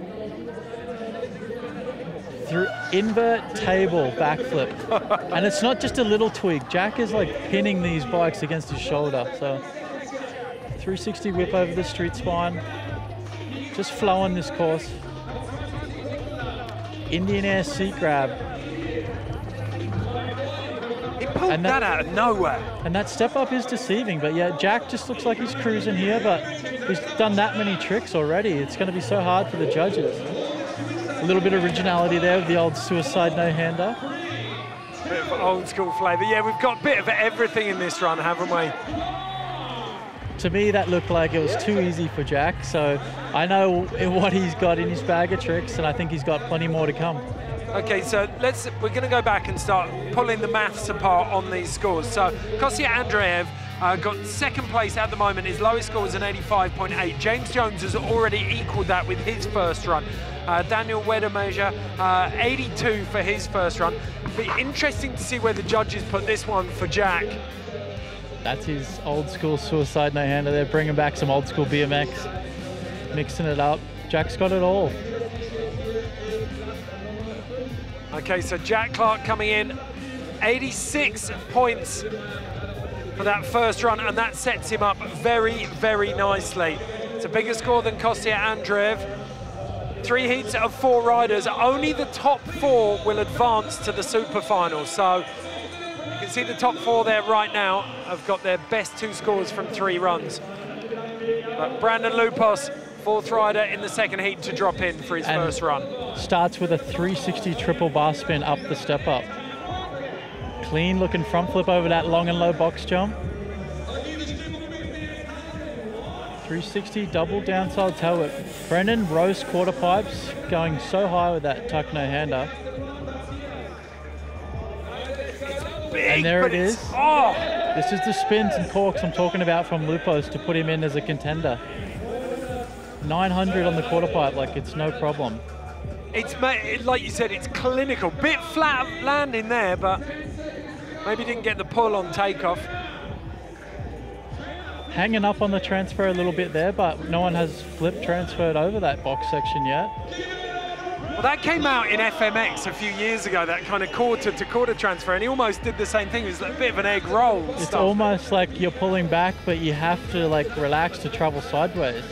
Through invert table backflip. And it's not just a little tweak. Jack is like pinning these bikes against his shoulder. So 360 whip over the street spine. Just flowing this course. Indian air seat grab. He pulled that out of nowhere. And that step up is deceiving, but yeah, Jack just looks like he's cruising here, but he's done that many tricks already. It's going to be so hard for the judges. A little bit of originality there with the old suicide no-hander. Bit of old school flavour. Yeah, we've got a bit of everything in this run, haven't we? To me, that looked like it was too easy for Jack, so I know what he's got in his bag of tricks, and I think he's got plenty more to come. Okay, so we're going to go back and start pulling the maths apart on these scores. So Kostya Andreev got second place at the moment. His lowest score was an 85.8. James Jones has already equalled that with his first run. Daniel Weddermeasure, 82 for his first run. Be interesting to see where the judges put this one for Jack. That's his old school suicide no-hander there, bringing back some old school BMX, mixing it up. Jack's got it all. Okay, so Jack Clark coming in, 86 points for that first run, and that sets him up very, very nicely. It's a bigger score than Kostya Andreev. 3 heats of 4 riders. Only the top 4 will advance to the super final. So you can see the top 4 there right now have got their best 2 scores from 3 runs. But Brandon Lupos, 4th rider in the second heat to drop in for his first run. Starts with a 360 triple bar spin up the step up. Clean looking front flip over that long and low box jump. 360 double downside tail whip. Brendan roast quarter pipes, going so high with that tuck no-hander. And there it is. Oh. This is the spins and corks I'm talking about from Lupos to put him in as a contender. 900 on the quarter pipe, like it's no problem. It's, like you said, it's clinical. Bit flat landing there, but maybe didn't get the pull on takeoff. Hanging up on the transfer a little bit there, but no one has flip transferred over that box section yet. Well, that came out in FMX a few years ago, that kind of quarter-to-quarter transfer, and he almost did the same thing. It was like a bit of an egg roll. It's almost like you're pulling back, but you have to like relax to travel sideways.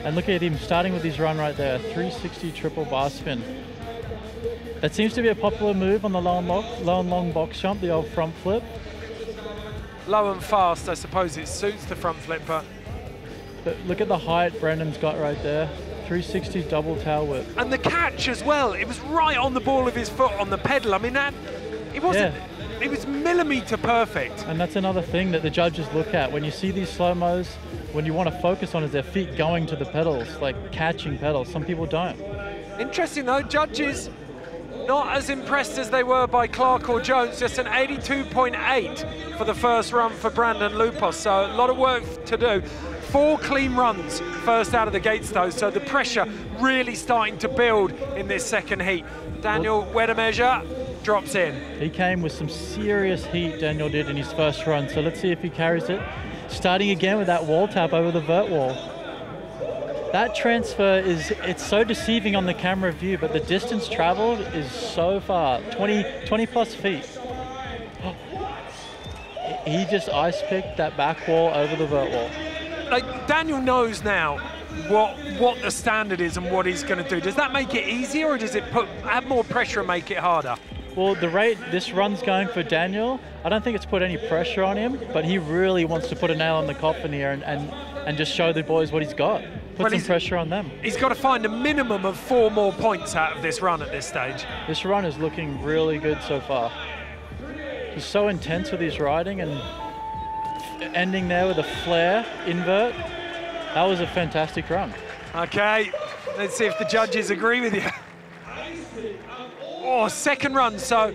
And look at him starting with his run right there, 360 triple bar spin. That seems to be a popular move on the low and long box jump, the old front flip. Low and fast, I suppose it suits the front flipper. But look at the height Brendan's got right there. 360 double tail whip. And the catch as well. It was right on the ball of his foot on the pedal. I mean, that it wasn't. Yeah. It was millimeter perfect. And that's another thing that the judges look at when you see these slow-mos. When you want to focus on is their feet going to the pedals, like catching pedals. Some people don't. Interesting though, judges not as impressed as they were by Clark or Jones, just an 82.8 for the first run for Brandon Lupos. So a lot of work to do. 4 clean runs first out of the gates though, so the pressure really starting to build in this second heat. Daniel Weddermeasure drops in. He came with some serious heat, Daniel did in his first run, so let's see if he carries it. Starting again with that wall tap over the vert wall. That transfer it's so deceiving on the camera view, but the distance traveled is so far, 20 plus feet. He just ice picked that back wall over the vert wall. Like, Daniel knows now what the standard is and what he's going to do. Does that make it easier, or does it add more pressure and make it harder? Well, the rate this run's going for Daniel, I don't think it's put any pressure on him, but he really wants to put a nail in the coffin here and just show the boys what he's got. Put some pressure on them. He's got to find a minimum of 4 more points out of this run at this stage. This run is looking really good so far. He's so intense with his riding, and ending there with a flare invert. That was a fantastic run. Okay, let's see if the judges agree with you. Oh, second run. So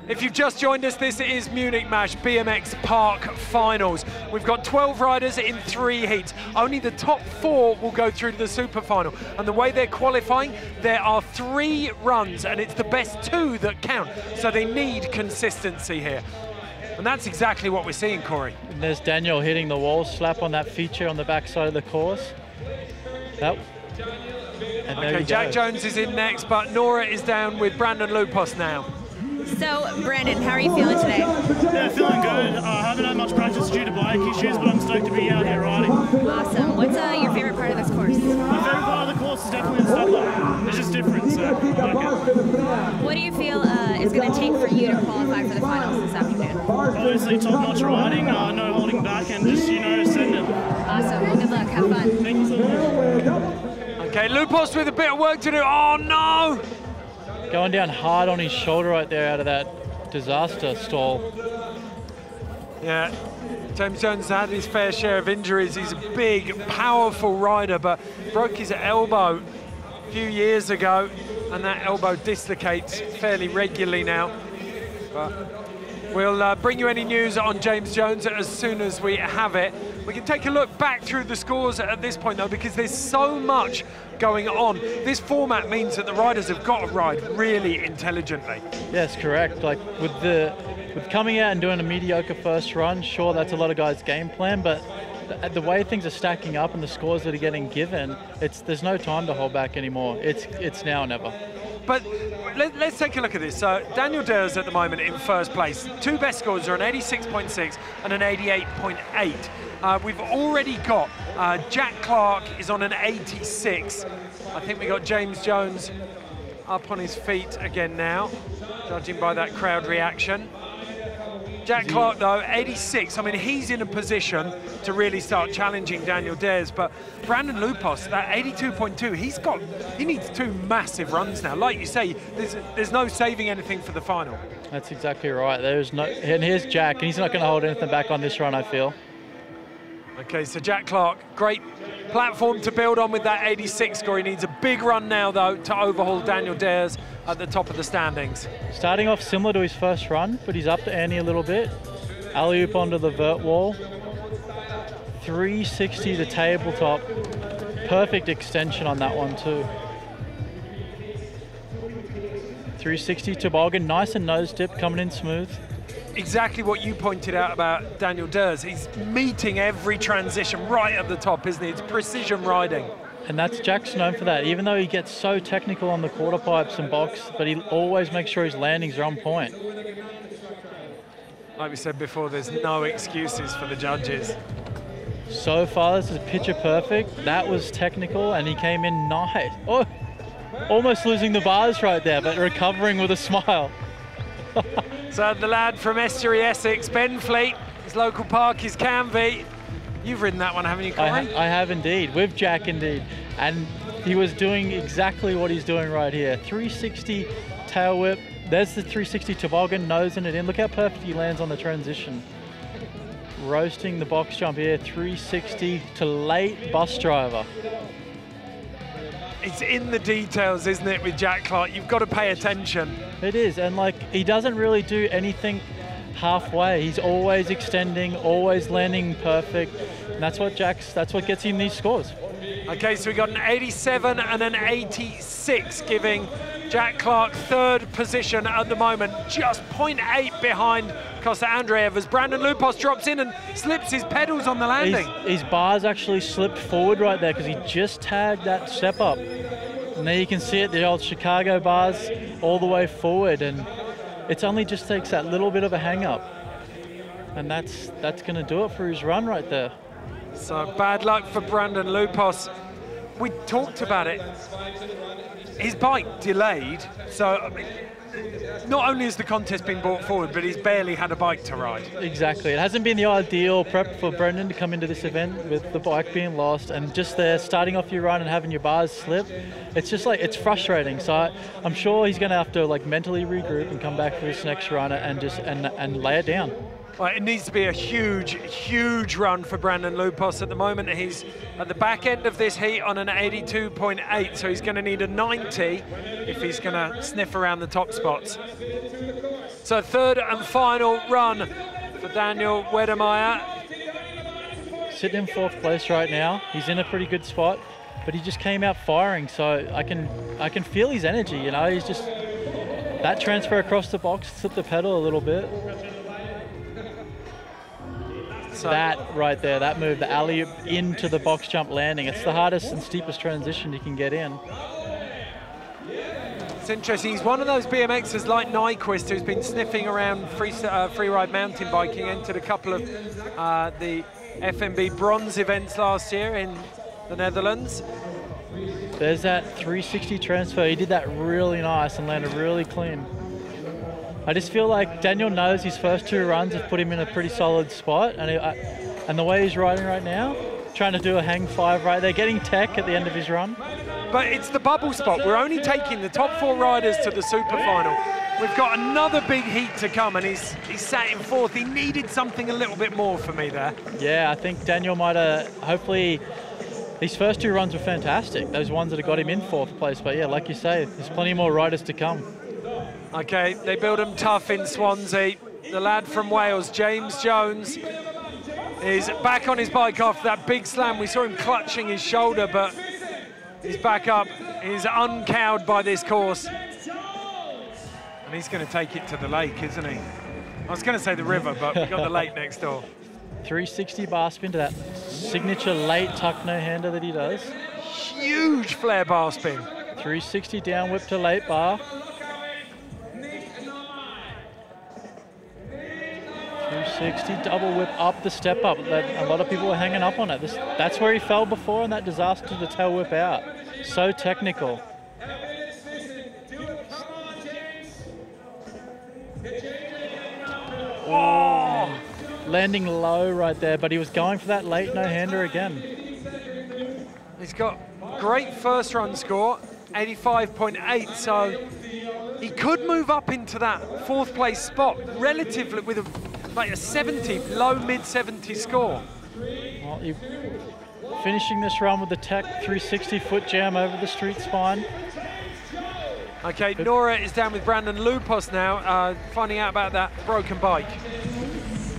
if you've just joined us, this is Munich Mash BMX Park Finals. We've got 12 riders in 3 heats. Only the top 4 will go through to the super final. And the way they're qualifying, there are 3 runs, and it's the best 2 that count. So they need consistency here. And that's exactly what we're seeing, Corey. And there's Daniel hitting the wall slap on that feature on the backside of the course. Okay, Jack Jones is in next, but Nora is down with Brandon Lupos now. So, Brandon, how are you feeling today? Yeah, feeling good. I haven't had much practice due to bike issues, but I'm stoked to be out here riding. Awesome. What's your favorite part of this course? My favorite part of the course is definitely the step line. It's just different, so I like it. What do you feel is going to take for you to qualify for the finals this afternoon? Obviously, top-notch riding, no holding back, and just, send it. Awesome. Well, good luck. Have fun. Thank you so much. Okay, Lupos with a bit of work to do. Oh, no! Going down hard on his shoulder right there out of that disaster stall. Yeah, James Jones had his fair share of injuries. He's a big, powerful rider, but broke his elbow a few years ago, and that elbow dislocates fairly regularly now. But We'll bring you any news on James Jones as soon as we have it. We can take a look back through the scores at this point, though, because there's so much going on. This format means that the riders have got to ride really intelligently. Yes, correct. Like with coming out and doing a mediocre first run, sure, that's a lot of guys' game plan, but the way things are stacking up and the scores that are getting given, there's no time to hold back anymore. It's now or never. But let's take a look at this. So Daniel Dhers at the moment in first place. Two best scores are an 86.6 and an 88.8. We've already got Jack Clark is on an 86. I think we got James Jones up on his feet again now, judging by that crowd reaction. Jack Clark, though, 86. I mean, he's in a position to really start challenging Daniel Dhers, but Brandon Lupos, that 82.2, he needs two massive runs now. Like you say, there's no saving anything for the final. That's exactly right. And here's Jack, and he's not going to hold anything back on this run, I feel. Okay, so Jack Clark, great platform to build on with that 86 score. He needs a big run now, though, to overhaul Daniel Dhers at the top of the standings. Starting off similar to his first run, but he's up the ante a little bit. Alley-oop onto the vert wall. 360 to tabletop. Perfect extension on that one, too. 360 toboggan, nice and nose dip, coming in smooth. Exactly what you pointed out about Daniel Dhers. He's meeting every transition right at the top, isn't he? It's precision riding. And that's Jack's known for that, even though he gets so technical on the quarter pipes and box, but he always makes sure his landings are on point. Like we said before, there's no excuses for the judges. So far, this is picture perfect. That was technical, and he came in nice. Oh, almost losing the bars right there, but recovering with a smile. So the lad from Estuary, Essex, Ben Fleet, his local park is Canvey. You've ridden that one, haven't you, Corey? I have indeed, with Jack indeed. And he was doing exactly what he's doing right here. 360 tail whip. There's the 360 toboggan, nosing it in. Look how perfect he lands on the transition. Roasting the box jump here, 360 to late bus driver. It's in the details, isn't it, with Jack Clark? You've got to pay attention. It is, and like, he doesn't really do anything halfway. He's always extending, always landing perfect. And that's what gets him these scores. Okay, so we got an 87 and an 86, giving Jack Clark third position at the moment, just 0.8 behind Costa Andreev as Brandon Lupos drops in and slips his pedals on the landing. His bars actually slipped forward right there because he just tagged that step up. And there you can see it, the old Chicago bars all the way forward, and it only just takes that little bit of a hang up. And that's going to do it for his run right there. So bad luck for Brandon Lupos. We talked about it. His bike delayed, so I mean, not only has the contest been brought forward, but he's barely had a bike to ride. Exactly. It hasn't been the ideal prep for Brendan to come into this event with the bike being lost, and just there starting off your run and having your bars slip. It's just like, it's frustrating. So I'm sure he's going to have to like mentally regroup and come back for his next run and just and lay it down. Well, it needs to be a huge, huge run for Brandon Lupos at the moment. He's at the back end of this heat on an 82.8, so he's going to need a 90 if he's going to sniff around the top spots. So third and final run for Daniel Wedemeyer. Sitting in fourth place right now. He's in a pretty good spot, but he just came out firing, so I can feel his energy, you know. He's just, that transfer across the box, slipped the pedal a little bit. So that right there, that move, the alley into the box jump landing, it's the hardest and steepest transition you can get in. It's interesting, he's one of those BMXers like Nyquist who's been sniffing around free ride mountain biking, entered a couple of the FMB bronze events last year in the Netherlands. There's that 360 transfer, he did that really nice and landed really clean. I just feel like Daniel knows his first two runs have put him in a pretty solid spot, and the way he's riding right now, trying to do a hang five right there, getting tech at the end of his run. But it's the bubble spot. We're only taking the top four riders to the super final. We've got another big heat to come, and he's sat in fourth. He needed something a little bit more for me there. Yeah, I think Daniel might have, hopefully, these first two runs were fantastic. Those ones that have got him in fourth place. But yeah, like you say, there's plenty more riders to come. Okay, they build them tough in Swansea. the lad from Wales, James Jones, is back on his bike after that big slam. We saw him clutching his shoulder, but he's back up. He's uncowed by this course. And he's going to take it to the lake, isn't he? I was going to say the river, but we've got the lake next door. 360 bar spin to that signature late tuck no-hander that he does. Huge flare bar spin. 360 down whip to late bar. 360 double whip up the step up. A lot of people were hanging up on it. That's where he fell before in that disaster to tail whip out. So technical. Oh, landing low right there, but he was going for that late no-hander again. He's got great first run score, 85.8, so he could move up into that fourth place spot relatively with like a 70, low mid 70 score. Well, finishing this run with the tech 360 foot jam over the street spine. Okay, Nora is down with Brandon Lupos now, finding out about that broken bike.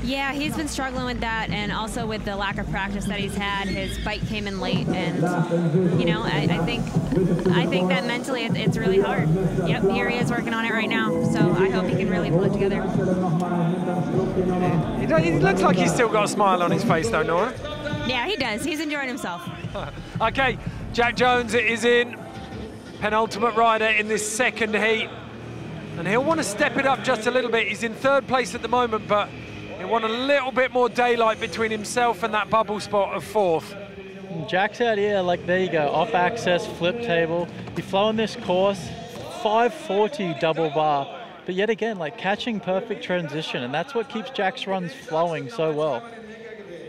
Yeah, he's been struggling with that, and also with the lack of practice that he's had. His bike came in late, and you know, I think that mentally it's really hard. Yep, here he is working on it right now. So I hope he can really pull it together. He looks like he's still got a smile on his face, though, Nora. Yeah, he does. He's enjoying himself. Okay, Jack Jones is in, penultimate rider in this second heat, and he'll want to step it up just a little bit. He's in third place at the moment, but he'll want a little bit more daylight between himself and that bubble spot of fourth. Jack's out here, like, there you go, off access, flip table. He's flowing this course, 540 double bar, but yet again, like, catching perfect transition, and that's what keeps Jack's runs flowing so well.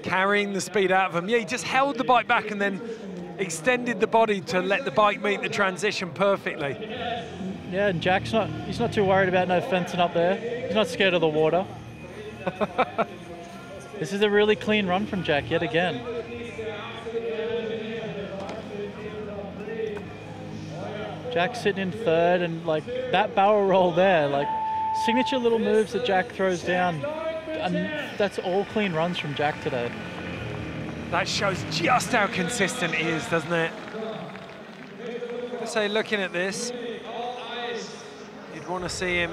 Carrying the speed out of him. Yeah, he just held the bike back and then extended the body to let the bike meet the transition perfectly. Yeah, and Jack's he's not too worried about no fencing up there. He's not scared of the water. This is a really clean run from Jack yet again. Jack's sitting in third, and like that barrel roll there, like signature little moves that Jack throws down, and that's all clean runs from Jack today. That shows just how consistent he is, doesn't it? So looking at this, you'd want to see him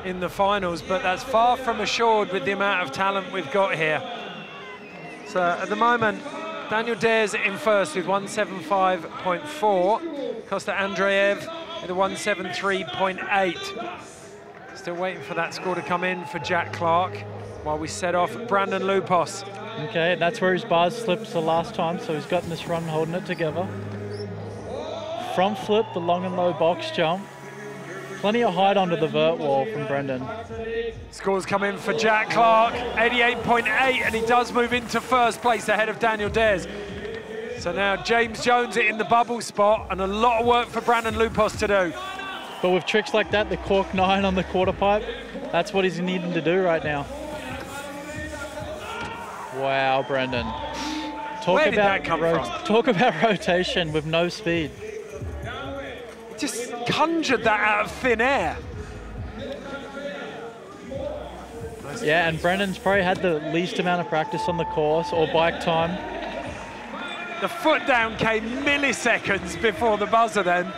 in the finals, but that's far from assured with the amount of talent we've got here. So at the moment, Daniel Dhers in first with 175.4, Costa Andreev with a 173.8. Still waiting for that score to come in for Jack Clark while we set off Brandon Lupos. Okay, that's where his bars slipped the last time, so he's gotten this run holding it together. Front flip, the long and low box jump. Plenty of height onto the vert wall from Brendan. Scores come in for Jack Clark, 88.8, and he does move into first place ahead of Daniel Dhers. So now James Jones in the bubble spot, and a lot of work for Brandon Lupos to do. But with tricks like that, the cork 9 on the quarter pipe, that's what he's needing to do right now. Wow, Brendan. Where did that come from? Talk about rotation with no speed. Just conjured that out of thin air. Yeah, and Brendan's probably had the least amount of practice on the course or bike time. The foot down came milliseconds before the buzzer then.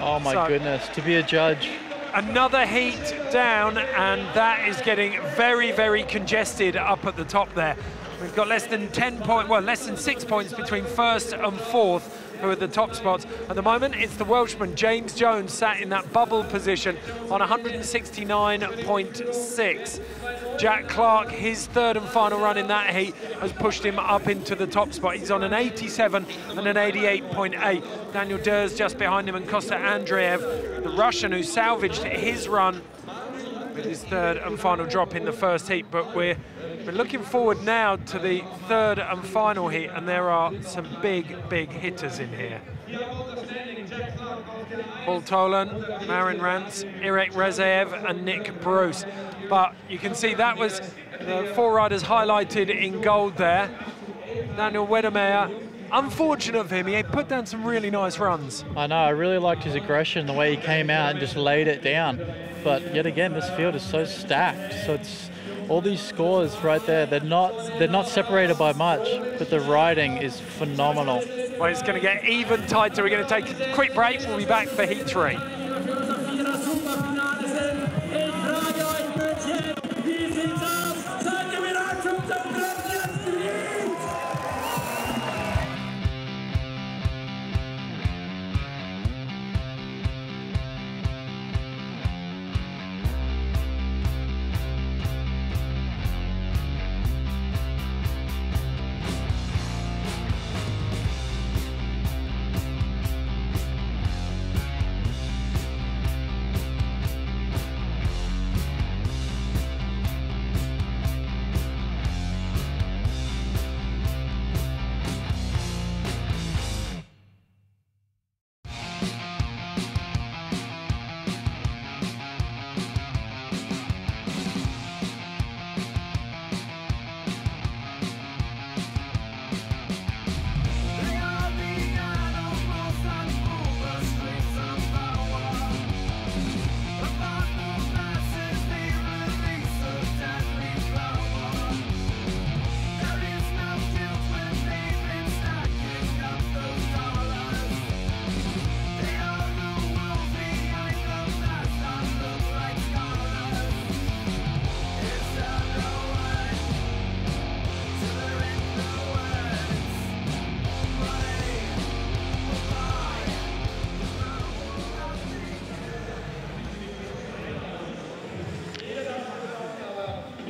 Oh my goodness, to be a judge. Another heat down, and that is getting very, very congested up at the top there. We've got less than 6 points between first and fourth, who are the top spots. At the moment, it's the Welshman, James Jones, sat in that bubble position on 169.6. Jack Clark, his third and final run in that heat, has pushed him up into the top spot. He's on an 87 and an 88.8. Daniel Dhers just behind him, and Costa Andreev, the Russian who salvaged his run with his third and final drop in the first heat. But we're looking forward now to the third and final heat, and there are some big, big hitters in here. Paul Tolan, Marin Rance, Irek Rezaev and Nick Bruce. But you can see that was the four riders highlighted in gold there. Daniel Wedemeyer unfortunate for him. He put down some really nice runs. I know, I really liked his aggression, the way he came out and just laid it down. But yet again, this field is so stacked. So it's all these scores right there. They're not separated by much, but the riding is phenomenal. Well, it's going to get even tighter. We're going to take a quick break. We'll be back for heat 3.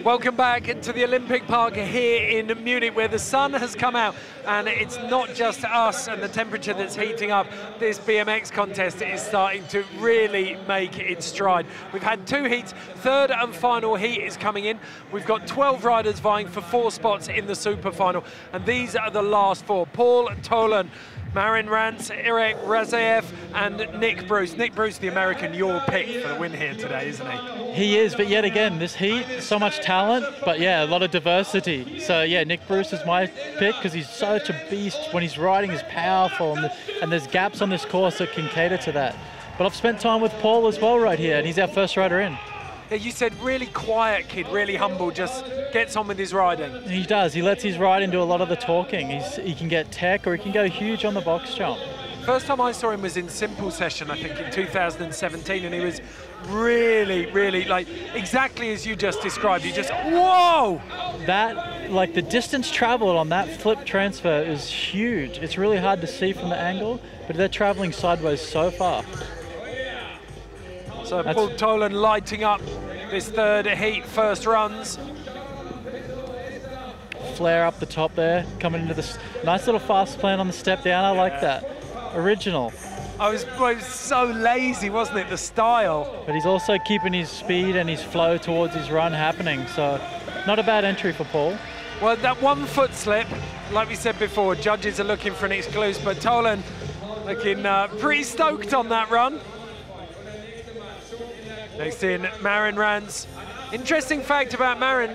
Welcome back to the Olympic Park here in Munich, where the sun has come out, and it's not just us and the temperature that's heating up. This BMX contest is starting to really make its stride. We've had 2 heats, third and final heat is coming in. We've got 12 riders vying for 4 spots in the super final, and these are the last 4. Paul Tolan, Marin Rance, Irek Razaev, and Nick Bruce. Nick Bruce, the American, your pick for the win here today, isn't he? He is, but yet again, this heat, so much talent, but yeah, a lot of diversity. So yeah, Nick Bruce is my pick because he's such a beast. When he's riding, he's powerful, and there's gaps on this course that can cater to that. But I've spent time with Paul as well right here, and he's our first rider in. Yeah, you said really quiet kid, really humble, just gets on with his riding. He does. He lets his riding do a lot of the talking. He can get tech, or he can go huge on the box jump. First time I saw him was in Simple Session, I think, in 2017, and he was really, really, like, exactly as you just described. You just, whoa! That, like, the distance traveled on that flip transfer is huge. It's really hard to see from the angle, but they're traveling sideways so far. So Paul Tolan lighting up this third heat, first runs. Flare up the top there, coming into this nice little fast plan on the step down. I like that. Original. It was so lazy, wasn't it, the style? But he's also keeping his speed and his flow towards his run happening, so not a bad entry for Paul. Well, that 1 foot slip, like we said before, judges are looking for an excuse, but Tolan looking pretty stoked on that run. Next in, Marin Rance. Interesting fact about Marin,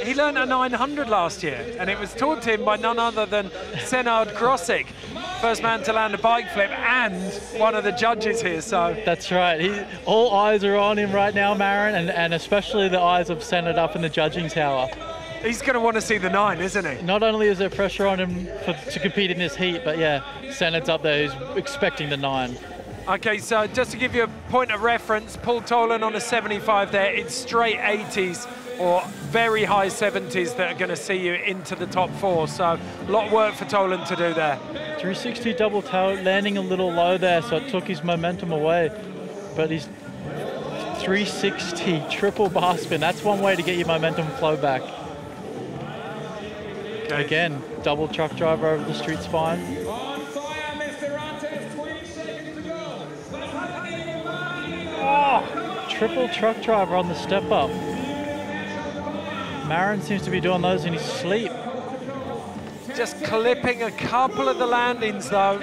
he learned a 900 last year, and it was taught to him by none other than Senard Grosik, first man to land a bike flip and one of the judges here. So that's right. All eyes are on him right now, Marin, and especially the eyes of Senard up in the judging tower. He's going to want to see the 9, isn't he? Not only is there pressure on him to compete in this heat, but yeah, Senard's up there who's expecting the 9. Okay, so just to give you a point of reference, Paul Tolan on a 75 there, it's straight 80s or very high 70s that are going to see you into the top 4. So a lot of work for Tolan to do there. 360 double toe, landing a little low there, so it took his momentum away. But he's 360 triple bar spin. That's one way to get your momentum flow back. Okay. Again, double truck driver over the street spine. Oh, triple truck driver on the step up. Marin seems to be doing those in his sleep. Just clipping a couple of the landings though.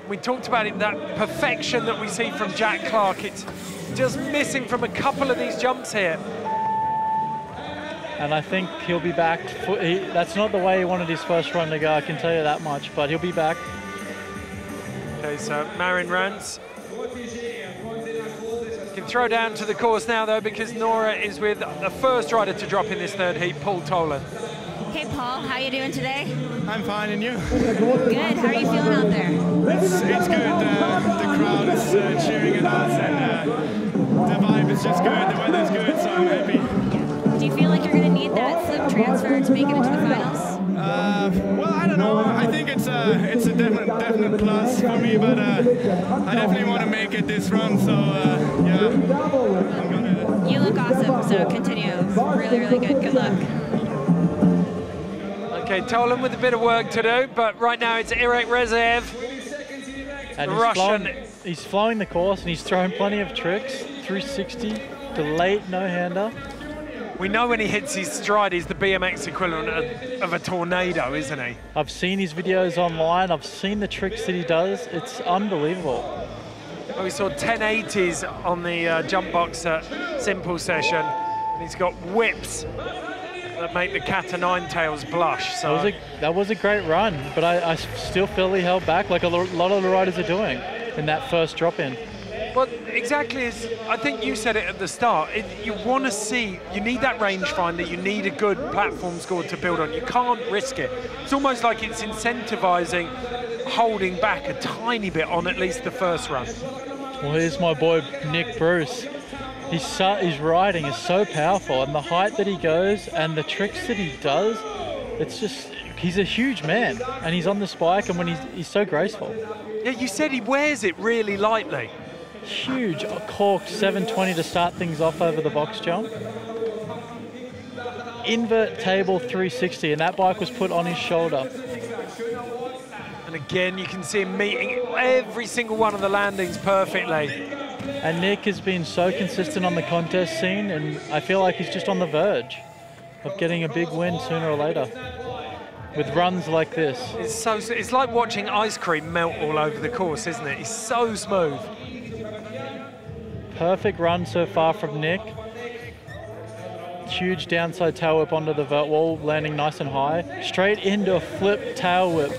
We talked about it, that perfection that we see from Jack Clark. It's just missing from a couple of these jumps here. And I think he'll be back. That's not the way he wanted his first run to go, I can tell you that much, but he'll be back. Okay, so Marin Rans can throw down to the course now, though, because Nora is with the first rider to drop in this third heat, Paul Tolan. Hey, Paul, how you doing today? I'm fine, and you? Good. How are you feeling out there? It's good. The crowd is cheering at us, and the vibe is just good. The weather's good, so I'm happy. Do you feel like you're going to need that flip transfer to make it into the finals? Well, I don't know. I think it's a definite plus for me, but I definitely want to make it this run. So yeah, I'm gonna. You look awesome. So continue. Really, really good. Good luck. Okay, Tolan with a bit of work to do, but right now it's Irek Rezaev, And the Russian. He's flowing the course and he's throwing plenty of tricks. 360, delayed no-hander. We know when he hits his stride, he's the BMX equivalent of a tornado, isn't he? I've seen his videos online. I've seen the tricks that he does. It's unbelievable. Well, we saw 1080s on the jump box simple session. And he's got whips that make the cat o' nine tails blush. So that was a great run, but I still feel he held back like a lot of the riders are doing in that first drop-in. Well, exactly as I think you said it at the start, you want to see, you need that rangefinder, you need a good platform score to build on. You can't risk it. It's almost like it's incentivizing holding back a tiny bit on at least the first run. Well, here's my boy Nick Bruce. His riding is so powerful, and the height that he goes and the tricks that he does, it's just, he's a huge man, and he's on the spike, and when he's so graceful. Yeah, you said he wears it really lightly. Huge corked 720 to start things off over the box jump. Invert table 360, and that bike was put on his shoulder. And again, you can see him meeting every single one of the landings perfectly. And Nick has been so consistent on the contest scene, and I feel like he's just on the verge of getting a big win sooner or later with runs like this. It's like watching ice cream melt all over the course, isn't it? He's so smooth. Perfect run so far from Nick. Huge downside tail whip onto the vert wall, landing nice and high. Straight into a flip tail whip.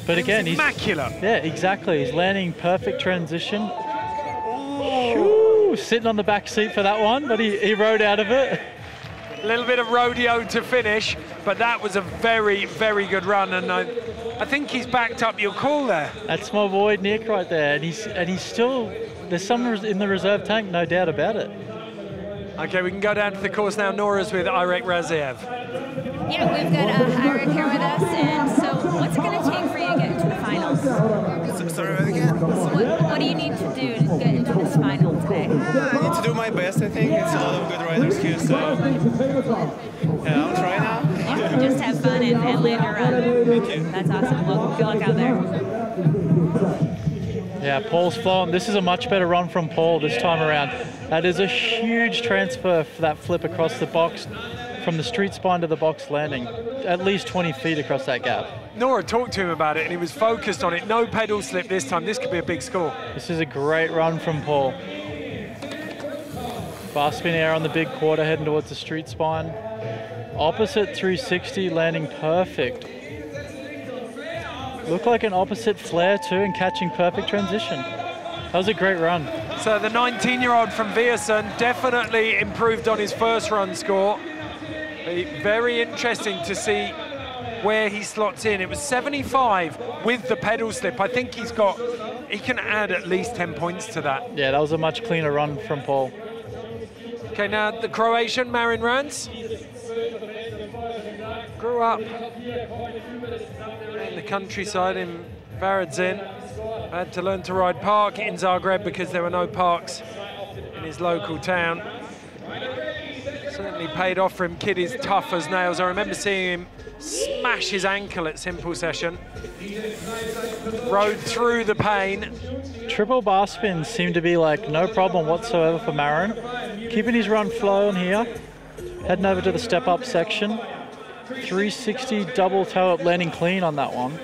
But again, he's immaculate. Yeah, exactly. He's landing perfect transition. Ooh, sitting on the back seat for that one, but he rode out of it. A little bit of rodeo to finish, but that was a very, very good run, and I think he's backed up your call there. That's my boy Nick right there, and he's still, there's some in the reserve tank, no doubt about it. Okay, we can go down to the course now. Nora's with Irek Rezaev. Yeah, we've got Irek here with us, and so what's it going to take for you to get into the finals? Sorry, again? What do you need to do to get into this final today? I need to do my best, I think. It's a lot of good riders here, so yeah, I'll try now. Yeah, just have fun and land your run. Thank you. That's awesome. Well, good luck out there. Yeah, Paul's flown. This is a much better run from Paul this time around. That is a huge transfer for that flip across the box, from the street spine to the box landing. At least 20 feet across that gap. Nora talked to him about it, and he was focused on it. No pedal slip this time. This could be a big score. This is a great run from Paul. Bar spin air on the big quarter, heading towards the street spine. Opposite 360, landing perfect. Looked like an opposite flare too, and catching perfect transition. That was a great run. So the 19-year-old from Viersen definitely improved on his first run score. Very interesting to see where he slots in. It was 75 with the pedal slip. I think he can add at least 10 points to that. Yeah, that was a much cleaner run from Paul. Okay, now the Croatian, Marin Rans. Grew up in the countryside in Varaždin. Had to learn to ride park in Zagreb because there were no parks in his local town. Certainly paid off for him. Kid is tough as nails. I remember seeing him smash his ankle at simple session. Rode through the pain. Triple bar spins seem to be like no problem whatsoever for Marin. Keeping his run flow on here. Heading over to the step up section. 360 double toe up, landing clean on that one.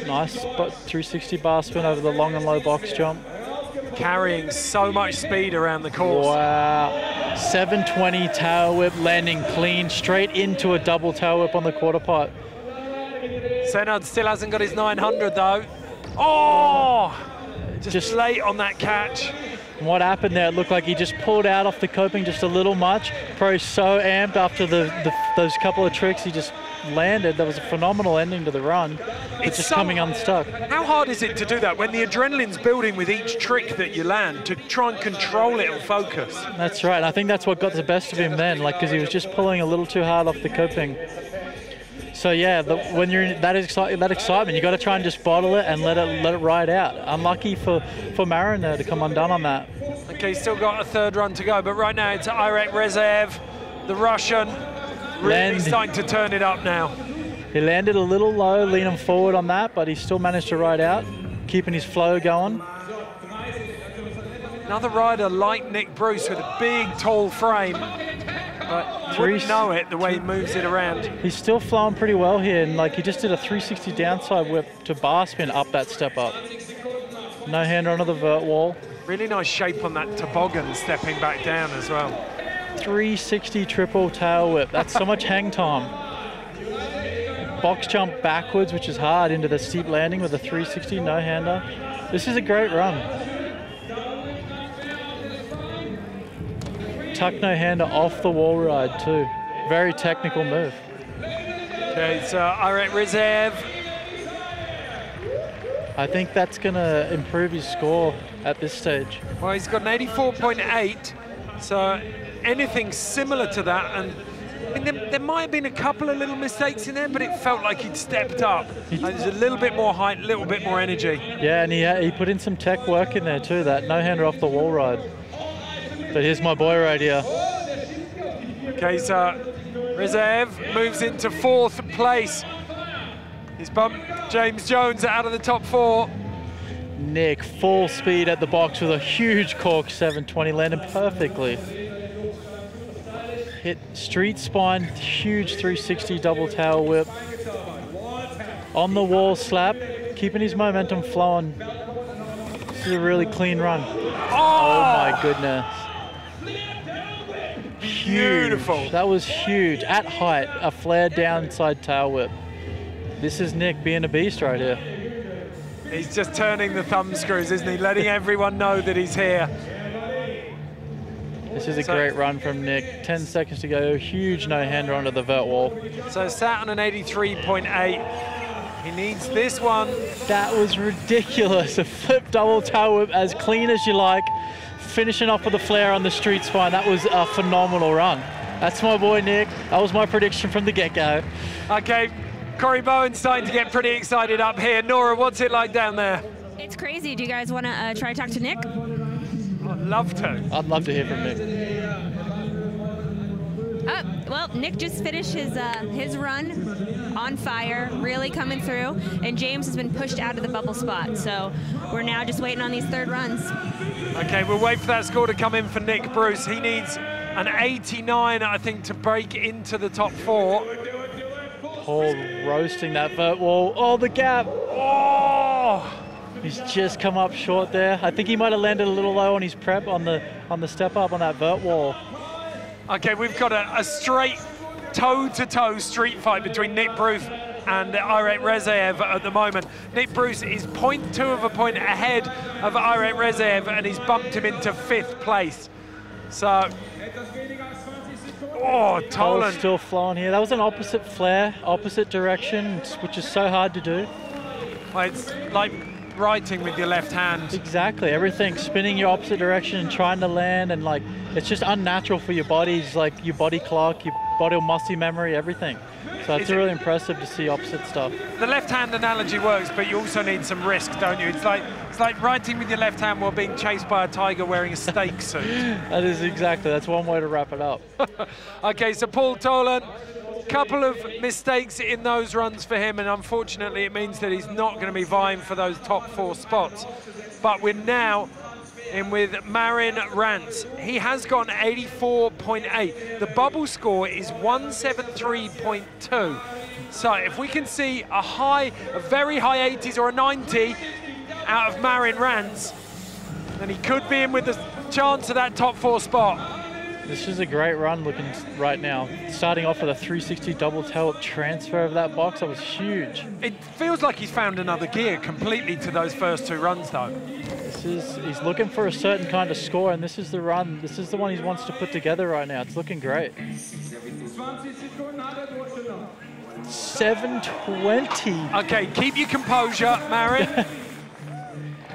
Nice 360 bar spin over the long and low box jump. carrying so much speed around the course. Wow. 720 tail whip, landing clean, straight into a double tail whip on the quarter pipe. Senard still hasn't got his 900 though. Oh! Just late on that catch. What happened there, it looked like he just pulled out off the coping just a little much. Probably so amped after those couple of tricks he just landed. That was a phenomenal ending to the run. It's just coming unstuck. How hard is it to do that when the adrenaline's building with each trick that you land, to try and control it and focus? That's right, and I think that's what got the best of him then, like, because he was just pulling a little too hard off the coping. So yeah, when you're in that excitement, you got to try and just bottle it and let it ride out. Unlucky for Marin there to come undone on that. Okay, still got a third run to go, but right now it's Irek Rezaev, the Russian, really starting to turn it up now. He landed a little low, leaning forward on that, but he still managed to ride out, keeping his flow going. Another rider like Nick Bruce with a big, tall frame. But you wouldn't know it the way he moves it around. He's still flowing pretty well here, and like he just did a 360 downside whip to bar spin up that step up. No hander onto the vert wall. Really nice shape on that toboggan stepping back down as well. 360 triple tail whip. That's so much hang time. Box jump backwards, which is hard, into the steep landing with a 360 no hander. This is a great run. Tuck no hander off the wall ride too. Very technical move. Okay, so Irek Rezaev. I think that's going to improve his score at this stage. Well, he's got an 84.8, so anything similar to that, and I mean, there might have been a couple of little mistakes in there, but it felt like he'd stepped up. There's a little bit more height, a little bit more energy. Yeah, and he put in some tech work in there too, that no hander off the wall ride. But here's my boy right here. Okay, so Rezaev moves into 4th place. He's bumped James Jones out of the top 4. Nick, full speed at the box with a huge cork 720, landing perfectly. Hit street spine, huge 360 double tail whip. On the wall slap, keeping his momentum flowing. This is a really clean run. Oh my goodness. Beautiful. That was huge. At height, a flared downside tail whip. This is Nick being a beast right here. He's just turning the thumb screws, isn't he? Letting everyone know that he's here. This is a great run from Nick. 10 seconds to go. Huge no-hander onto the vert wall. So sat on an 83.8. He needs this one. That was ridiculous. A flip double tail whip as clean as you like. Finishing off with a flare on the street spine. That was a phenomenal run. That's my boy Nick. That was my prediction from the get-go. Okay, Corey Bowen's starting to get pretty excited up here. Nora, what's it like down there? It's crazy. Do you guys want to try to talk to Nick? I'd love to. I'd love to hear from Nick. Well, Nick just finished his run on fire, really coming through, and James has been pushed out of the bubble spot. So we're now just waiting on these third runs. Okay, we'll wait for that score to come in for Nick Bruce. He needs an 89, I think, to break into the top 4. Paul roasting that vert wall. Oh, the gap. Oh! He's just come up short there. I think he might have landed a little low on his prep on the step up on that vert wall. Okay, we've got a straight toe-to-toe street fight between Nick Bruce and Irek Rezaev at the moment. Nick Bruce is 0.2 of a point ahead of Irek Rezaev, and he's bumped him into 5th place. So, oh, Tolan still flowing here. That was an opposite flare, opposite direction, which is so hard to do. Well, it's like writing with your left hand. Exactly, everything spinning your opposite direction and trying to land, and like it's just unnatural for your body's like your body clock, your body muscle memory, everything. So it's really impressive to see opposite stuff. The left hand analogy works, but you also need some risk, don't you? It's like writing with your left hand while being chased by a tiger wearing a steak suit. That is exactly, that's one way to wrap it up. Okay, so Paul Tolan, couple of mistakes in those runs for him, and unfortunately it means that he's not going to be vying for those top 4 spots. But we're now in with Marin Rantz. He has got an 84.8. The bubble score is 173.2. So if we can see a very high 80s or a 90 out of Marin Rantz, And he could be in with the chance of that top 4 spot. This is a great run looking right now. Starting off with a 360 double tail transfer of that box, that was huge. It feels like he's found another gear completely to those first 2 runs though. He's looking for a certain kind of score, and this is the run. This is the one he wants to put together right now. It's looking great. 7:20. Okay, keep your composure, Marin.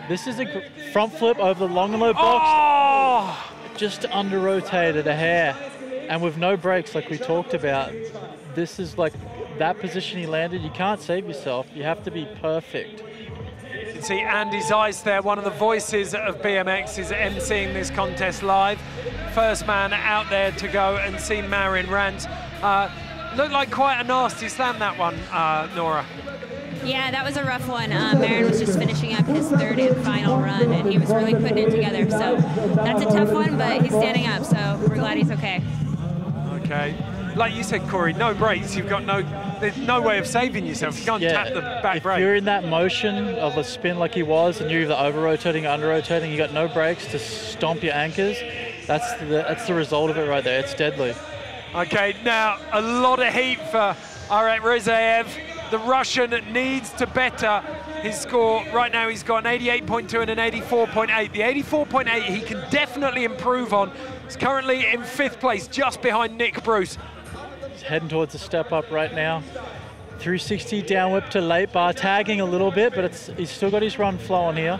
This is a front flip over the long and low box. Oh! Just under rotated a hair, and with no brakes like we talked about. This is like that position he landed. You can't save yourself. You have to be perfect. You can see Andy's eyes there. One of the voices of BMX is emceeing this contest live. First man out there to go and see Marin rant. Looked like quite a nasty slam, that one, Nora. Yeah, that was a rough one. Marin was just finishing up his 3rd and final run, and he was really putting it together. So that's a tough one, but he's standing up, so we're glad he's okay. Okay. Like you said, Corey, no brakes. You've got there's no way of saving yourself. You can't tap the back brake. If you're in that motion of a spin like he was, and you're either over-rotating or under-rotating, you got no brakes to stomp your anchors, that's the result of it right there. It's deadly. Okay, now a lot of heat for Aret Rizaev. The Russian needs to better his score. Right now he's got an 88.2 and an 84.8. The 84.8 he can definitely improve on. He's currently in 5th place, just behind Nick Bruce. He's heading towards the step up right now. 360 down whip to late bar, tagging a little bit, but he's still got his run flowing here.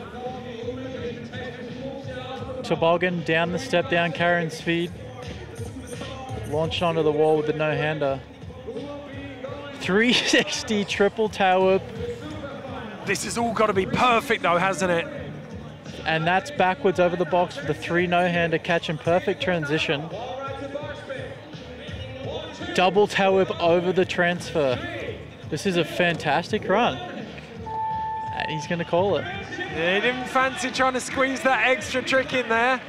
Toboggan down the step down, carrying speed. Launched onto the wall with the no-hander. 360 triple tail whip. This has all got to be perfect though, hasn't it? And that's backwards over the box with the 3 no-hander, catching perfect transition. Double tail whip over the transfer. This is a fantastic run. And he's going to call it. Yeah, he didn't fancy trying to squeeze that extra trick in there.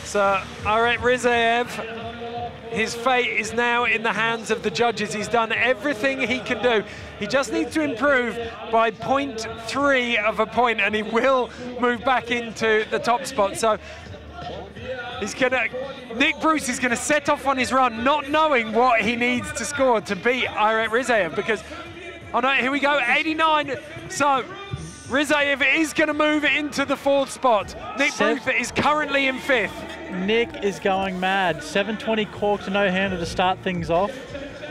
So Aret Rizaev, his fate is now in the hands of the judges. He's done everything he can do. He just needs to improve by 0.3 of a point, and he will move back into the top spot. So Nick Bruce is gonna set off on his run, not knowing what he needs to score to beat Aret Rizaev, because, oh no, here we go, 89. So Rizaev is gonna move into the 4th spot. Nick Bruce is currently in 5th. Nick is going mad. 720 cork to no-hander to start things off.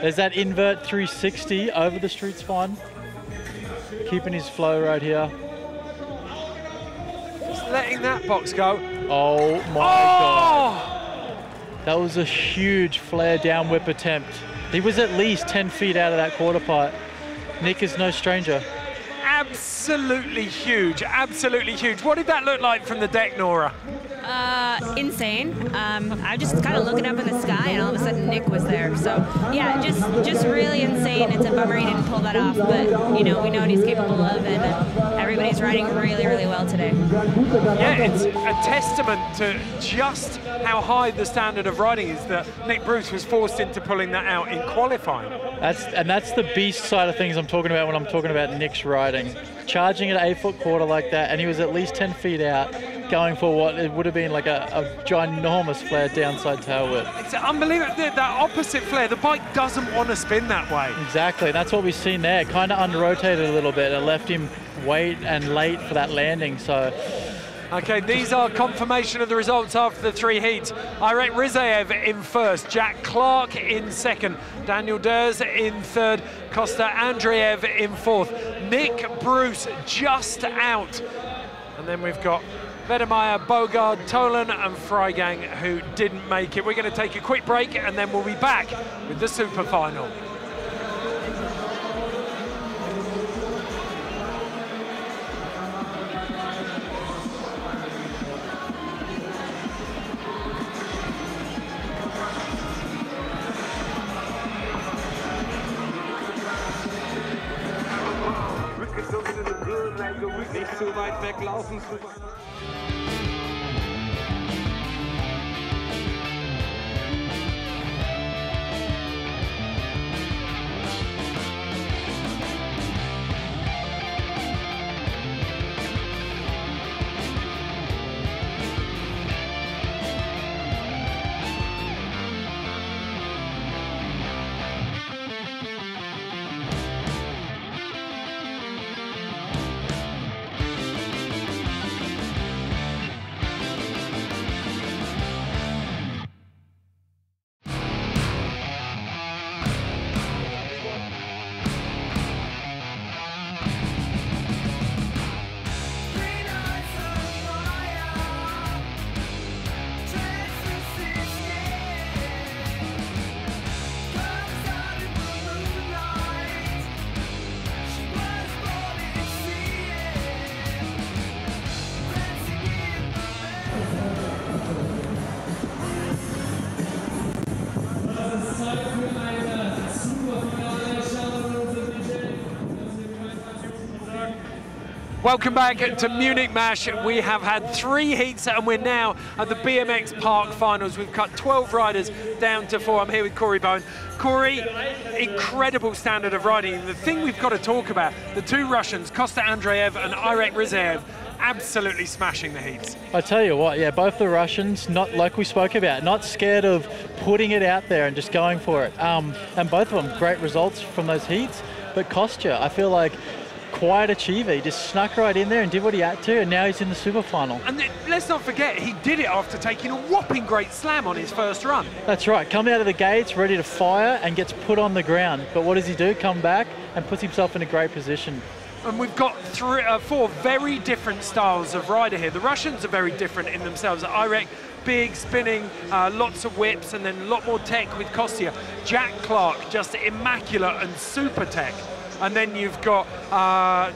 There's that invert 360 over the street spine. Keeping his flow right here. Just letting that box go. Oh my God. That was a huge flare down whip attempt. He was at least 10 feet out of that quarter pipe. Nick is no stranger. Absolutely huge, absolutely huge. What did that look like from the deck, Nora? Insane. I just kind of looking up in the sky, and all of a sudden Nick was there. So yeah, just really insane. It's a bummer he didn't pull that off, but you know, we know what he's capable of, and everybody's riding really, really well today. Yeah, it's a testament to just how high the standard of riding is that Nick Bruce was forced into pulling that out in qualifying. That's the beast side of things I'm talking about when I'm talking about Nick's riding. Charging at 8-foot quarter like that, and he was at least 10 feet out, going for what it would have been like a ginormous flare downside tail whip. It's unbelievable, that opposite flare, the bike doesn't want to spin that way. Exactly, that's what we've seen there. Kind of under-rotated a little bit and left him wait and late for that landing, so. Okay, these are confirmation of the results after the 3 heats. Aret Rizaev in 1st, Jack Clark in 2nd, Daniel Dhers in 3rd, Costa Andreev in 4th, Nick Bruce just out. And then we've got Vander Bogart, Tolan and Freigang who didn't make it. We're going to take a quick break and then we'll be back with the super final. Nicht zu weit weglaufen. Welcome back to Munich Mash. We have had 3 heats and we're now at the BMX Park Finals. We've cut 12 riders down to 4. I'm here with Corey Bowen. Corey, incredible standard of riding. The thing we've got to talk about, the 2 Russians, Kosta Andreev and Irek Rizaev, absolutely smashing the heats. I tell you what, yeah, both the Russians, not like we spoke about, not scared of putting it out there and just going for it. And both of them, great results from those heats. But Kostya, I feel like, quiet achiever. He just snuck right in there and did what he had to, and now he's in the super final. And let's not forget, he did it after taking a whopping great slam on his first run. That's right, coming out of the gates, ready to fire, and gets put on the ground. But what does he do? Come back and puts himself in a great position. And we've got 4 very different styles of rider here. The Russians are very different in themselves. Irek, big, spinning, lots of whips, and then a lot more tech with Kostya. Jack Clark, just immaculate and super tech. And then you've got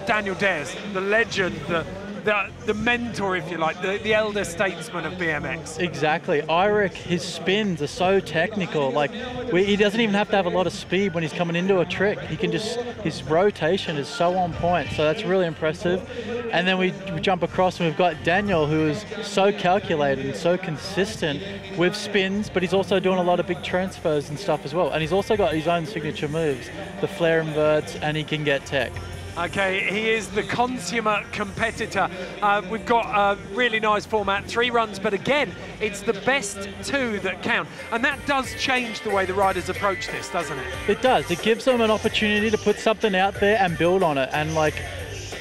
Daniel Dhers, the legend, the mentor, if you like, the elder statesman of BMX. Exactly. Irek, his spins are so technical. Like, he doesn't even have to have a lot of speed when he's coming into a trick. He can just, his rotation is so on point. So that's really impressive. And then we jump across and we've got Daniel, who is so calculated and so consistent with spins, but he's also doing a lot of big transfers and stuff as well. And he's also got his own signature moves, the flare inverts, and he can get tech. Okay, he is the consummate competitor. We've got a really nice format, 3 runs, but again, it's the best 2 that count. And that does change the way the riders approach this, doesn't it? It does. It gives them an opportunity to put something out there and build on it. And like,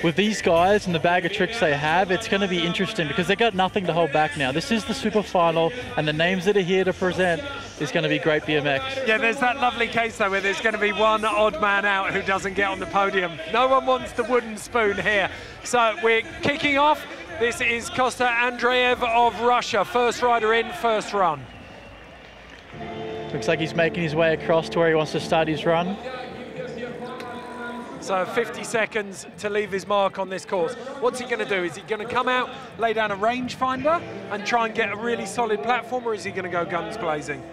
with these guys and the bag of tricks they have, it's going to be interesting because they've got nothing to hold back now. This is the super final, and the names that are here to present is going to be great BMX. Yeah, there's that lovely case though where there's going to be one odd man out who doesn't get on the podium. No one wants the wooden spoon here. So we're kicking off. This is Kosta Andreev of Russia. First rider in, first run. Looks like he's making his way across to where he wants to start his run. So 50 seconds to leave his mark on this course. What's he going to do? Is he going to come out, lay down a rangefinder and try and get a really solid platform, or is he going to go guns blazing?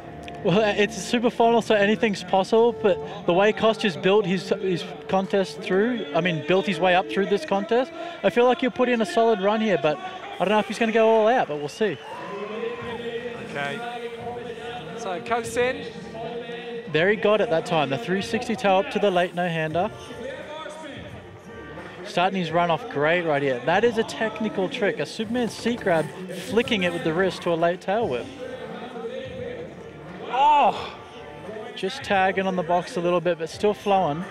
Well, it's a super final, so anything's possible, but the way Kostya's built his contest through, built his way up through this contest, I feel like he'll put in a solid run here, but I don't know if he's going to go all out, but we'll see. Okay. So coast in. There he got it that time, the 360 tail up to the late no-hander. Starting his run off great right here. That is a technical trick, a Superman seat grab, flicking it with the wrist to a late tail whip. Oh! Just tagging on the box a little bit, but still flowing.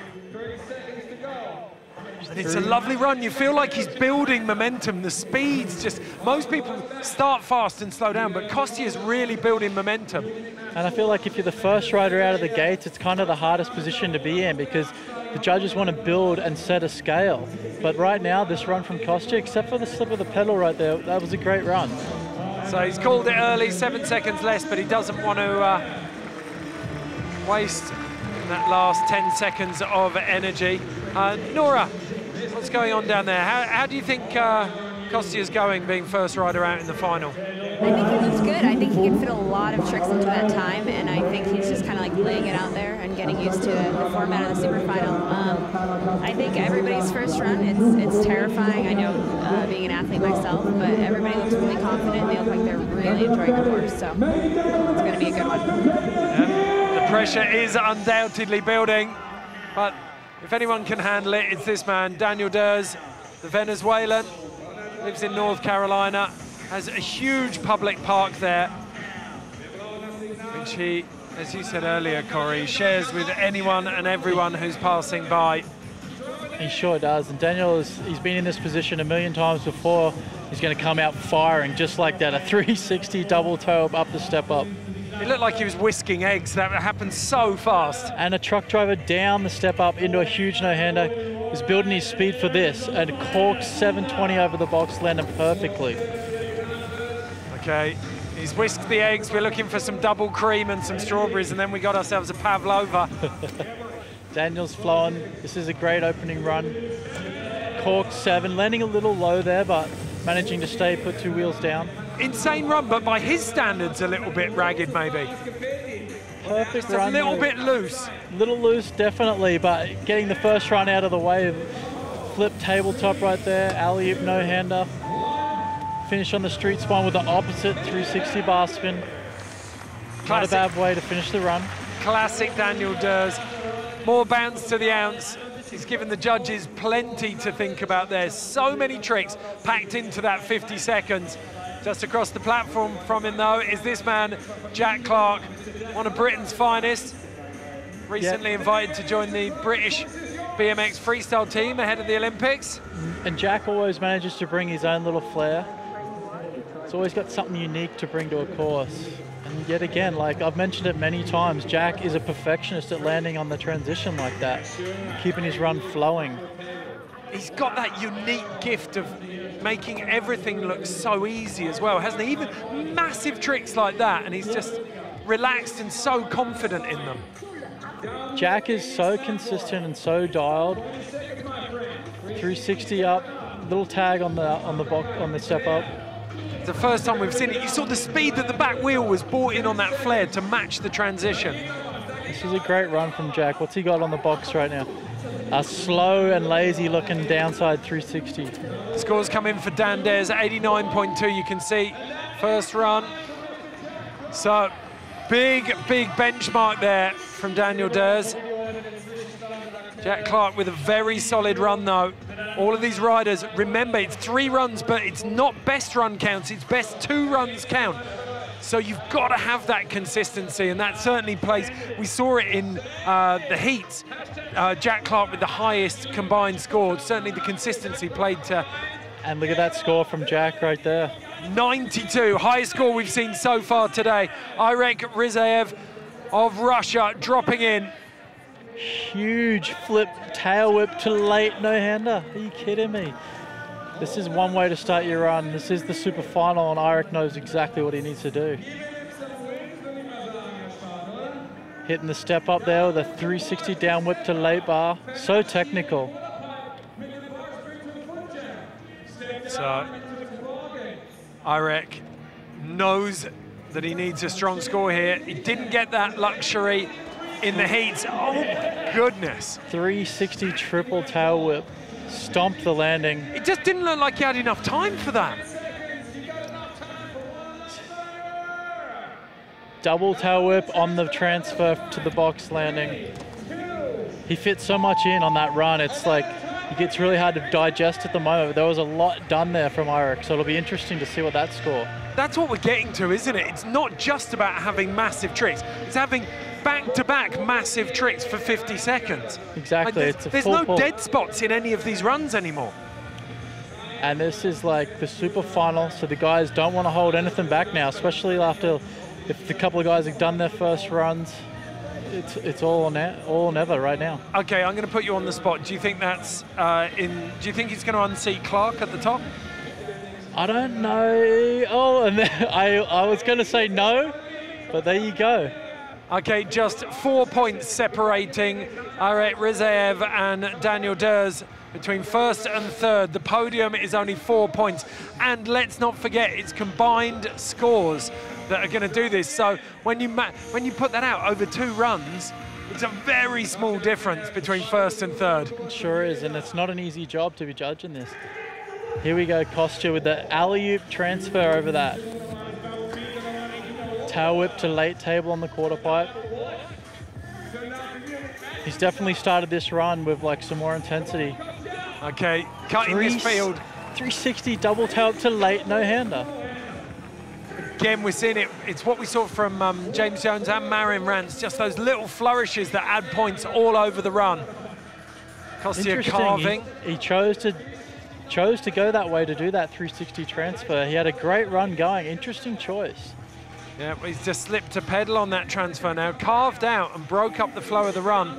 And it's a lovely run. You feel like he's building momentum. The speed's just, most people start fast and slow down, but Kostya is really building momentum. And I feel like if you're the first rider out of the gates, it's kind of the hardest position to be in because the judges want to build and set a scale. But right now, this run from Kostya, except for the slip of the pedal right there, that was a great run. So he's called it early, 7 seconds less, but he doesn't want to waste that last 10 seconds of energy. Nora, what's going on down there? How do you think Kostya's going, being first rider out in the final? I think he looks good. I think he can fit a lot of tricks into that time, and I think he's just kind of like laying it out there and getting used to the format of the super final. I think everybody's first run, it's terrifying. I know being an athlete myself, but everybody looks really confident. They look like they're really enjoying the course, so it's going to be a good one. Yeah, the pressure is undoubtedly building, but if anyone can handle it, it's this man, Daniel Dhers, the Venezuelan, lives in North Carolina, has a huge public park there, which he, as you said earlier, Corey, shares with anyone and everyone who's passing by. He sure does, and Daniel, he's been in this position a million times before. He's going to come out firing just like that, a 360 double toe up the step up. It looked like he was whisking eggs. That happened so fast. And a truck driver down the step up into a huge no-hander is building his speed for this, and corks 720 over the box, landing perfectly. Okay, he's whisked the eggs. We're looking for some double cream and some strawberries, and then we got ourselves a pavlova. Daniel's flowing. This is a great opening run. Cork 7, landing a little low there, but managing to stay, put 2 wheels down. Insane run, but by his standards, a little bit ragged, maybe. Perfect run. A little bit loose. Little loose, definitely, but getting the first run out of the way flip tabletop right there, alley-oop no-hander. Finish on the street spine with the opposite 360 bar spin. Not a bad way to finish the run. Classic Daniel Dhers. More bounce to the ounce. He's given the judges plenty to think about there. So many tricks packed into that 50 seconds. Just across the platform from him, though, is this man, Jack Clark, one of Britain's finest. Recently invited to join the British BMX freestyle team ahead of the Olympics. And Jack always manages to bring his own little flair. He's always got something unique to bring to a course. And yet again, like I've mentioned it many times, Jack is a perfectionist at landing on the transition like that, keeping his run flowing. He's got that unique gift of making everything look so easy as well, hasn't he? Even massive tricks like that, and he's just relaxed and so confident in them. Jack is so consistent and so dialed. 360 up, little tag on the step up. It's the first time we've seen it. You saw the speed that the back wheel was brought in on that flare to match the transition. This is a great run from Jack. What's he got on the box right now? A slow and lazy looking downside 360. Scores come in for Dan Dhers, 89.2, you can see. First run. So, big benchmark there from Daniel Dhers. Jack Clark with a very solid run, though. All of these riders, remember, it's 3 runs, but it's not best run counts, it's best 2 runs count. So you've got to have that consistency, and that certainly plays. We saw it in the heats. Jack Clark with the highest combined score. Certainly the consistency played to. And look at that score from Jack right there. 92, highest score we've seen so far today. Irek Rizaev of Russia dropping in. Huge flip, tail whip to late no-hander. Are you kidding me? This is one way to start your run. This is the super final, and Irek knows exactly what he needs to do. Hitting the step up there with a 360 down whip to late bar. So technical. So, Irek knows that he needs a strong score here. He didn't get that luxury in the heats. Oh, goodness. 360 triple tail whip. Stomped the landing. It just didn't look like he had enough time for that. Double tail whip on the transfer to the box landing. He fits so much in on that run. It's like, it gets really hard to digest at the moment. There was a lot done there from Irek, so it'll be interesting to see what that score. That's what we're getting to, isn't it? It's not just about having massive tricks. It's having back-to-back massive tricks for 50 seconds. Exactly. Like there's no dead spots in any of these runs anymore. And this is like the super final, so the guys don't want to hold anything back now, especially after if the couple of guys have done their first runs. It's all or never right now. Okay, I'm going to put you on the spot. Do you think that's do you think he's going to unseat Clark at the top? I don't know. Oh, and I was going to say no, but there you go. Okay, just 4 points separating Irek Rizaev and Daniel Dhers between first and third. The podium is only 4 points. And let's not forget, it's combined scores that are going to do this. So when you put that out over 2 runs, it's a very small difference between first and third. It sure is, and it's not an easy job to be judging this. Here we go, Kostya with the alley-oop transfer over that. Tail whip to late table on the quarter pipe. He's definitely started this run with like some more intensity. Okay, cutting this field. 360 double tail up to late no-hander. Again, we're seeing it. It's what we saw from James Jones and Marion Rance, just those little flourishes that add points all over the run. Kostya carving. He chose to go that way to do that 360 transfer. He had a great run going. Interesting choice. Yeah, he's just slipped a pedal on that transfer now, carved out and broke up the flow of the run.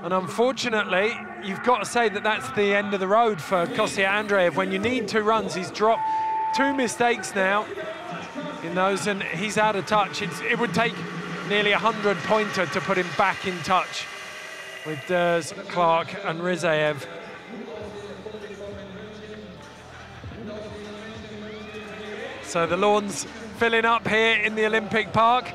And unfortunately, you've got to say that that's the end of the road for Kostya Andreev. When you need 2 runs, he's dropped 2 mistakes now in those, and he's out of touch. It would take nearly 100-pointer to put him back in touch with Dhers, Clark and Rizaev. So the lawn's filling up here in the Olympic Park.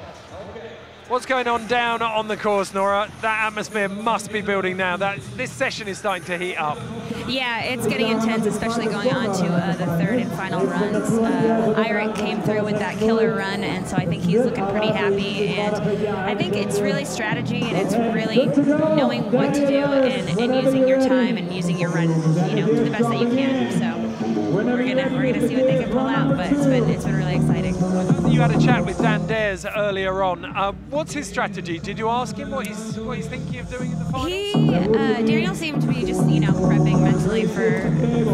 What's going on down on the course, Nora? That atmosphere must be building now. This session is starting to heat up. Yeah, it's getting intense, especially going on to the third and final runs. Eirik came through with that killer run, and so I think he's looking pretty happy. And I think it's really strategy, and it's really knowing what to do and using your time and using your run, you know, to the best that you can. So we're gonna see what they can pull out, but it's been really exciting. You had a chat with Dhers earlier on. What's his strategy? Did you ask him what he's thinking of doing in the finals? Daniel seemed to be just, you know, prepping mentally for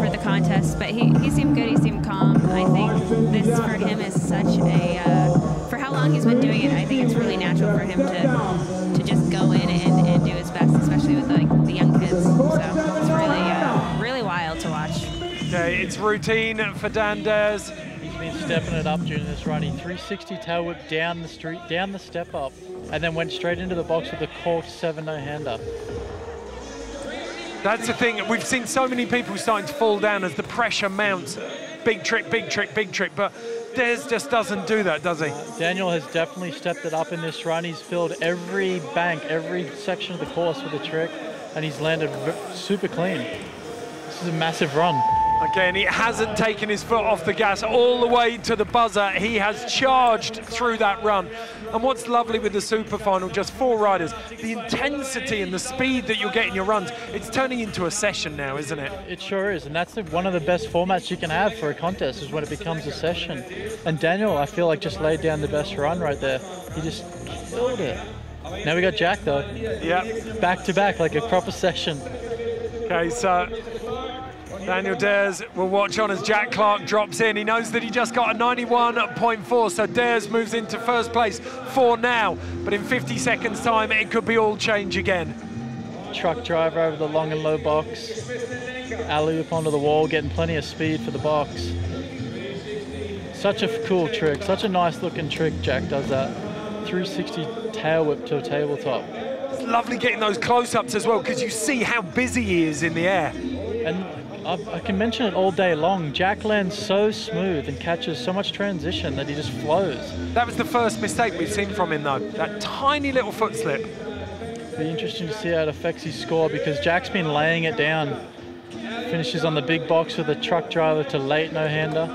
the contest, but he seemed good. He seemed calm. I think this for him is such a for how long he's been doing it. I think it's really natural for him to just go in and do his best, especially with like the young kids. So it's really wild to watch. Okay, it's routine for Dhers. He's been stepping it up during this run. He 360 tail whip down the street, down the step up, and then went straight into the box with a corked 7 no-hander. That's the thing. We've seen so many people starting to fall down as the pressure mounts. Big trick, big trick, big trick. But Dhers just doesn't do that, does he? Daniel has definitely stepped it up in this run. He's filled every bank, every section of the course with a trick, and he's landed super clean. This is a massive run. Okay, and he hasn't taken his foot off the gas all the way to the buzzer. He has charged through that run. And what's lovely with the super final, just 4 riders, the intensity and the speed that you'll get in your runs, it's turning into a session now, isn't it? It sure is, and that's one of the best formats you can have for a contest, is when it becomes a session. And Daniel, I feel like, just laid down the best run right there. He just killed it. Now we got Jack, though. Yeah. Back to back, like a proper session. Okay, so Daniel Dhers will watch on as Jack Clark drops in. He knows that he just got a 91.4, so Dhers moves into first place for now. But in 50 seconds time, it could be all change again. Truck driver over the long and low box. Alley-oop onto the wall, getting plenty of speed for the box. Such a cool trick, such a nice looking trick. Jack does that. 360 tail whip to a tabletop. It's lovely getting those close-ups as well, because you see how busy he is in the air. And I can mention it all day long. Jack lands so smooth and catches so much transition that he just flows. That was the first mistake we've seen from him, though. That tiny little foot slip. Be interesting to see how it affects his score, because Jack's been laying it down. Finishes on the big box with a truck driver to late no-hander.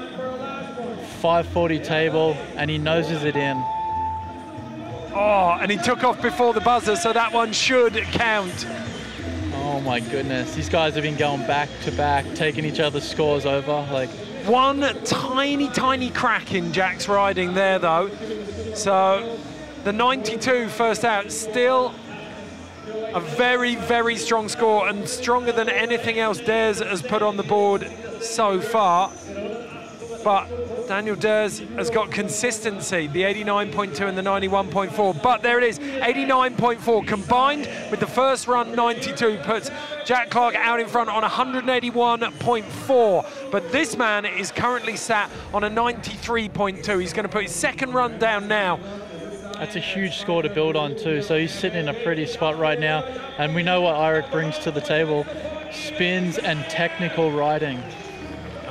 540 table, and he noses it in. Oh, and he took off before the buzzer, so that one should count. Oh my goodness, these guys have been going back to back, taking each other's scores over. Like, one tiny crack in Jack's riding there, though. So the 92 first out, still a very strong score, and stronger than anything else Dhers has put on the board so far. But Daniel Dhers has got consistency, the 89.2 and the 91.4. But there it is, 89.4 combined with the first run 92 puts Jack Clark out in front on 181.4. But this man is currently sat on a 93.2. He's going to put his second run down now. That's a huge score to build on too. So he's sitting in a pretty spot right now. And we know what Eirik brings to the table. Spins and technical riding.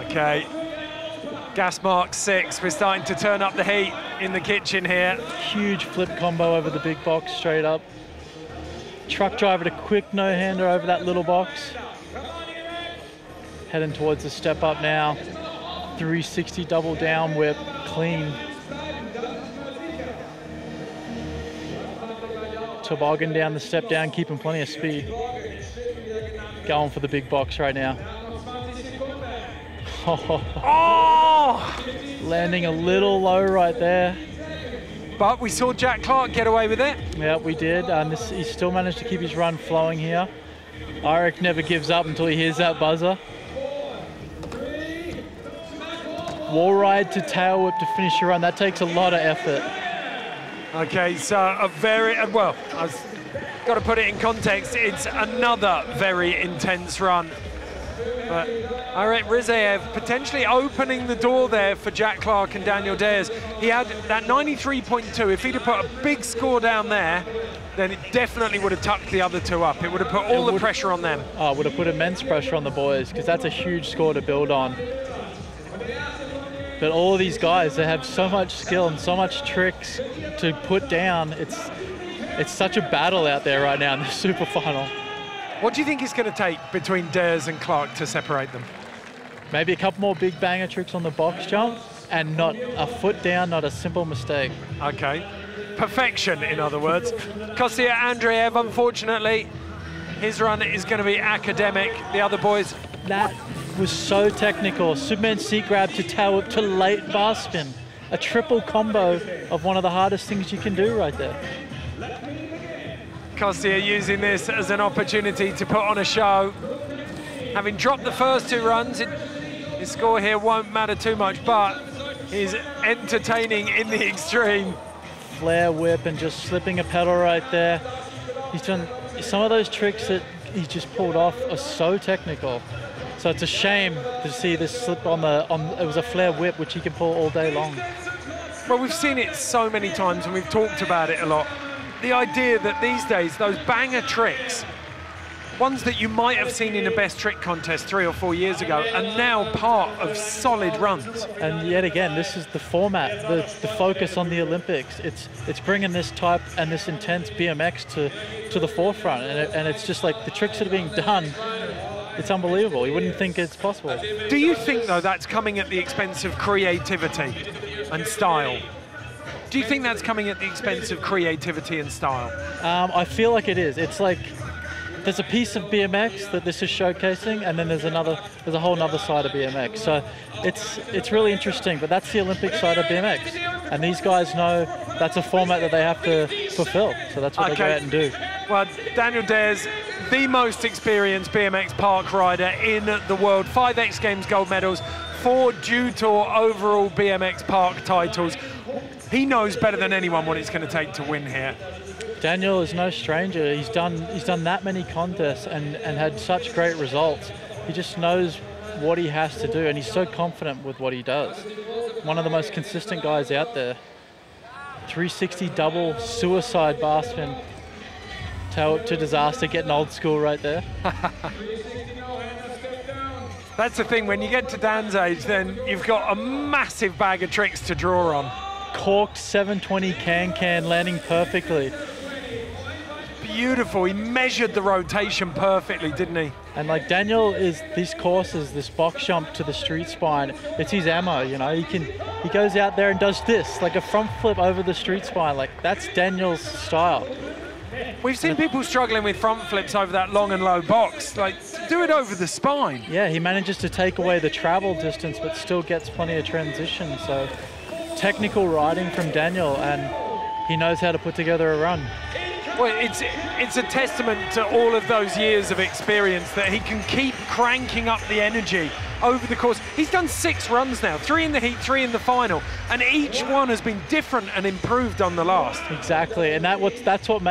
Okay. Gas mark 6, we're starting to turn up the heat in the kitchen here. Huge flip combo over the big box, straight up. Truck driver to quick no-hander over that little box. Heading towards the step up now. 360 double down whip, clean. Toboggan down the step down, keeping plenty of speed. Going for the big box right now. Oh! Landing a little low right there. But we saw Jack Clark get away with it. Yeah, we did. He still managed to keep his run flowing here. Eirik never gives up until he hears that buzzer. Wall ride to tail whip to finish your run. That takes a lot of effort. Okay, so a very, well, I've got to put it in context. It's another very intense run. But Eirik Rizaev potentially opening the door there for Jack Clark and Daniel Dhers. He had that 93.2. If he'd have put a big score down there, then it definitely would have tucked the other two up. It would have put all the pressure on them. Oh, it would have put immense pressure on the boys, because that's a huge score to build on. But all of these guys, they have so much skill and so much tricks to put down. It's such a battle out there right now in the super final. What do you think it's going to take between Dhers and Clark to separate them? Maybe a couple more big banger tricks on the box jump and not a foot down, not a simple mistake. Okay. Perfection, in other words. Kostya Andreev, unfortunately, his run is going to be academic. The other boys... That was so technical. Superman seat grab to tail whip to late bar spin. A triple combo of one of the hardest things you can do right there. Kostya using this as an opportunity to put on a show. Having dropped the first 2 runs, his score here won't matter too much, but he's entertaining in the extreme. Flare whip and just slipping a pedal right there. He's done some of those tricks that he just pulled off are so technical. So it's a shame to see this slip on it was a flare whip, which he can pull all day long. Well, we've seen it so many times and we've talked about it a lot. The idea that these days, those banger tricks, ones that you might have seen in a best trick contest 3 or 4 years ago, are now part of solid runs. And yet again, this is the format, the focus on the Olympics. It's bringing this type and this intense BMX to the forefront, and it's just like the tricks that are being done. It's unbelievable. You wouldn't think it's possible. Do you think, though, that's coming at the expense of creativity and style? Do you think that's coming at the expense of creativity and style? I feel like it is. It's like there's a piece of BMX that this is showcasing, and then there's a whole other side of BMX. So it's really interesting, but that's the Olympic side of BMX. And these guys know that's a format that they have to fulfill. So that's what they go out and do. Well, Daniel Dhers, the most experienced BMX park rider in the world. 5 X Games gold medals, 4 Dew Tour overall BMX park titles. He knows better than anyone what it's going to take to win here. Daniel is no stranger. He's done that many contests and had such great results. He just knows what he has to do, and he's so confident with what he does. One of the most consistent guys out there. 360 double suicide bar spin. Tail to disaster, getting old school right there. That's the thing, when you get to Dan's age, then you've got a massive bag of tricks to draw on. Corked 720 can landing perfectly. Beautiful, he measured the rotation perfectly, didn't he? And like Daniel is these courses, this box jump to the street spine, it's his ammo, you know. He goes out there and does this, like a front flip over the street spine, like that's Daniel's style. We've seen people struggling with front flips over that long and low box, like do it over the spine. Yeah, he manages to take away the travel distance but still gets plenty of transition, so technical riding from Daniel, and he knows how to put together a run. Well, it's a testament to all of those years of experience that he can keep cranking up the energy over the course. He's done 6 runs now, 3 in the heat, 3 in the final, and each one has been different and improved on the last. Exactly, and that's what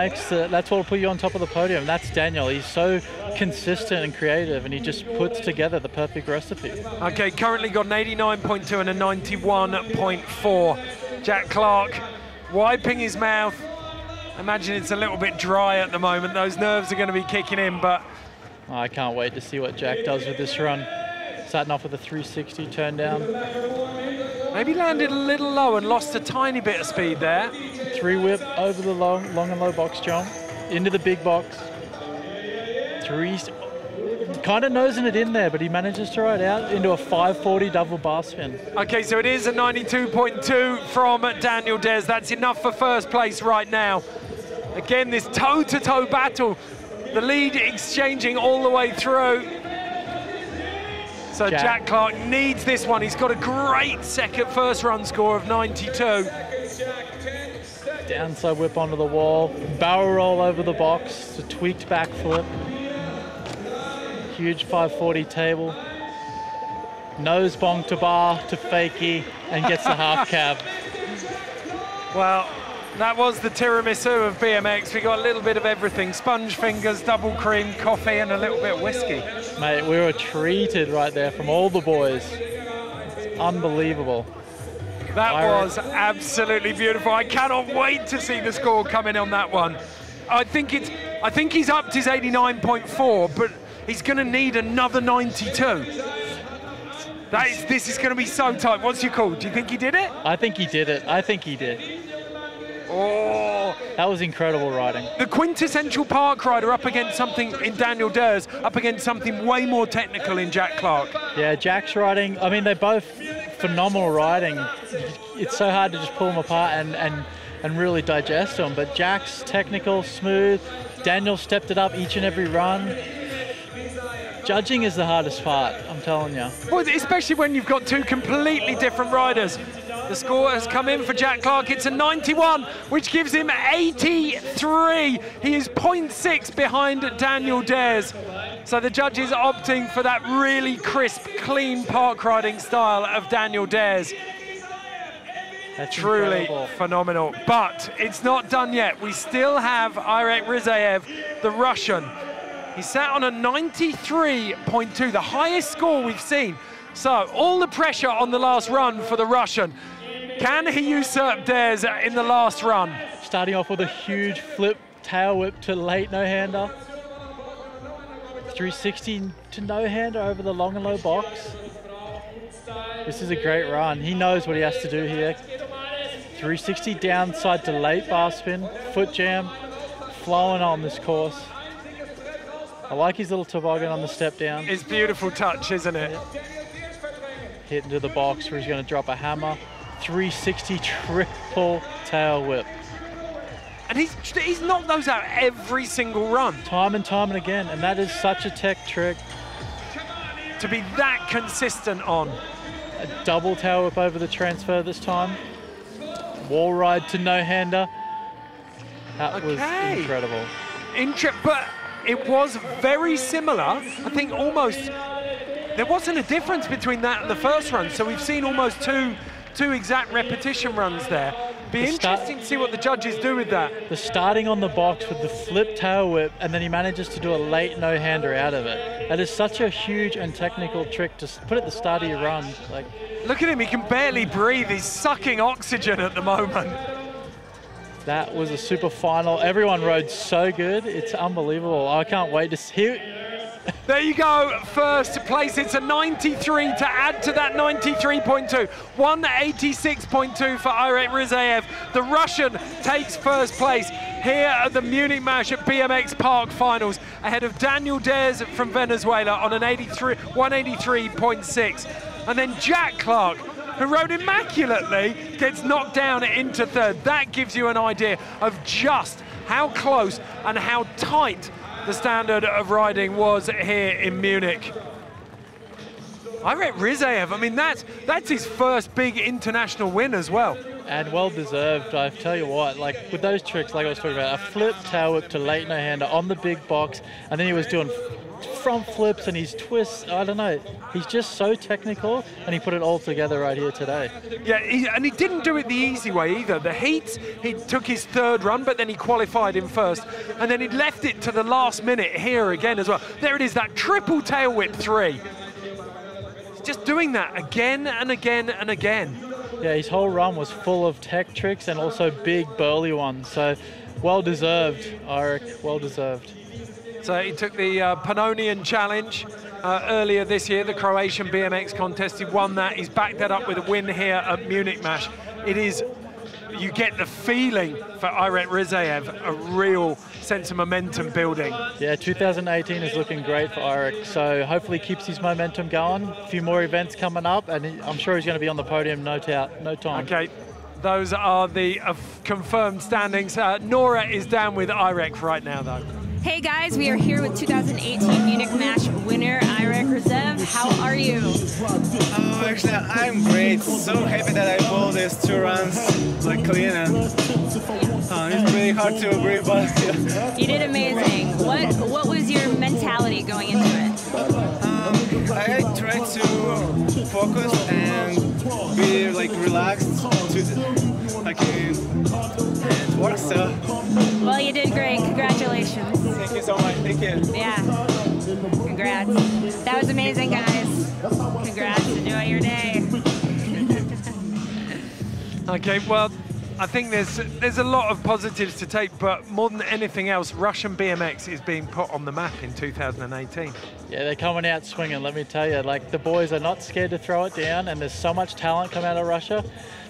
will put you on top of the podium. That's Daniel. He's so consistent and creative, and he just puts together the perfect recipe. Okay, currently got an 89.2 and a 91.4. Jack Clark wiping his mouth. Imagine it's a little bit dry at the moment. Those nerves are going to be kicking in, but... I can't wait to see what Jack does with this run. Starting off with a 360 turn down. Maybe landed a little low and lost a tiny bit of speed there. 3 whip over the long and low box jump, into the big box. 3, kind of nosing it in there, but he manages to ride out into a 540 double bar spin. Okay, so it is a 92.2 from Daniel Dhers. That's enough for first place right now. Again, this toe-to-toe battle, the lead exchanging all the way through. So Jack Clark needs this one. He's got a great first run score of 92. Downside whip onto the wall, barrel roll over the box, a tweaked back flip. Huge 540 table. Nose bong to bar to fakie and gets the half cab. Well, that was the tiramisu of BMX. We got a little bit of everything. Sponge fingers, double cream, coffee, and a little bit of whiskey. Mate, we were treated right there from all the boys. It's unbelievable. That was absolutely beautiful. I cannot wait to see the score come in on that one. I think he's upped his 89.4, but he's going to need another 92. This is going to be so tight. What's your call? Do you think he did it? I think he did it. I think he did. Oh, That was incredible riding. The quintessential park rider up against something in Daniel Dhers, up against something way more technical in Jack Clark. Yeah, Jack's riding, I mean, they're both phenomenal riding. It's so hard to just pull them apart and really digest them, but Jack's technical, smooth. Daniel stepped it up each and every run. Judging is the hardest part, I'm telling you. Well, especially when you've got two completely different riders. The score has come in for Jack Clark. It's a 91, which gives him 83. He is 0.6 behind Daniel Dhers. So the judges opting for that really crisp, clean park riding style of Daniel Dhers. That's truly incredible. Phenomenal. But it's not done yet. We still have Irek Rizaev, the Russian. He sat on a 93.2, the highest score we've seen. So all the pressure on the last run for the Russian. Can he usurp Dhers in the last run? Starting off with a huge flip tail whip to late no-hander. 360 to no-hander over the long and low box. This is a great run. He knows what he has to do here. 360 downside to late bar spin, foot jam, flowing on this course. I like his little toboggan on the step down. It's beautiful touch, isn't it? Hit into the box where he's going to drop a hammer. 360 triple tail whip. And he's knocked those out every single run. Time and time and again, and that is such a tech trick. To be that consistent on. A double tail whip over the transfer this time. Wall ride to no-hander. That was incredible. But it was very similar. I think almost, there wasn't a difference between that and the first run. So we've seen almost two exact repetition runs there. Be interesting to see what the judges do with that. The starting on the box with the flip tail whip, and then he manages to do a late no-hander out of it. That is such a huge and technical trick to put at the start of your run. Like, look at him, he can barely breathe. He's sucking oxygen at the moment. That was a super final. Everyone rode so good. It's unbelievable. I can't wait to see. There you go, first place. It's a 93 to add to that 93.2. 186.2 for Irek Rizaev. The Russian takes first place here at the Munich Mash at BMX Park Finals, ahead of Daniel Dhers from Venezuela on an 183.6. And then Jack Clark, who rode immaculately, gets knocked down into third. That gives you an idea of just how close and how tight the standard of riding was here in Munich. Irek Rizaev, I mean, that's his first big international win as well. And well deserved, I tell you what, like with those tricks, like I was talking about, a flip tail whip to late no-hander on the big box, and then he was doing front flips and his twists. I don't know, he's just so technical, and he put it all together right here today. Yeah, and he didn't do it the easy way either. The heats, he took his third run, but then he qualified in first, and then he left it to the last minute here again as well. There it is, that triple tail whip 3. He's just doing that again and again and again. Yeah, his whole run was full of tech tricks and also big burly ones, so well deserved, Irek, well deserved. So he took the Pannonian Challenge earlier this year, the Croatian BMX contest. He won that. He's backed that up with a win here at Munich Mash. It is, you get the feeling for Irek Rizaev, a real sense of momentum building. Yeah, 2018 is looking great for Irek, so hopefully keeps his momentum going. A few more events coming up, and I'm sure he's going to be on the podium no time. Okay, those are the confirmed standings. Nora is down with Irek right now, though. Hey guys, we are here with 2018 Munich Mash winner, Irek Rizaev. How are you? Actually, I'm great. So happy that I pulled these 2 runs like clean, and it's really hard to breathe, but yeah. You did amazing. What was your mentality going into it? I tried to focus and be like relaxed and work. So. Well, you did great. Congratulations. Thank you so much. Thank you. Yeah. Congrats. That was amazing, guys. Congrats. Enjoy your day. Okay, well, I think there's a lot of positives to take, but more than anything else, Russian BMX is being put on the map in 2018. Yeah, they're coming out swinging, let me tell you. Like, the boys are not scared to throw it down, and there's so much talent come out of Russia.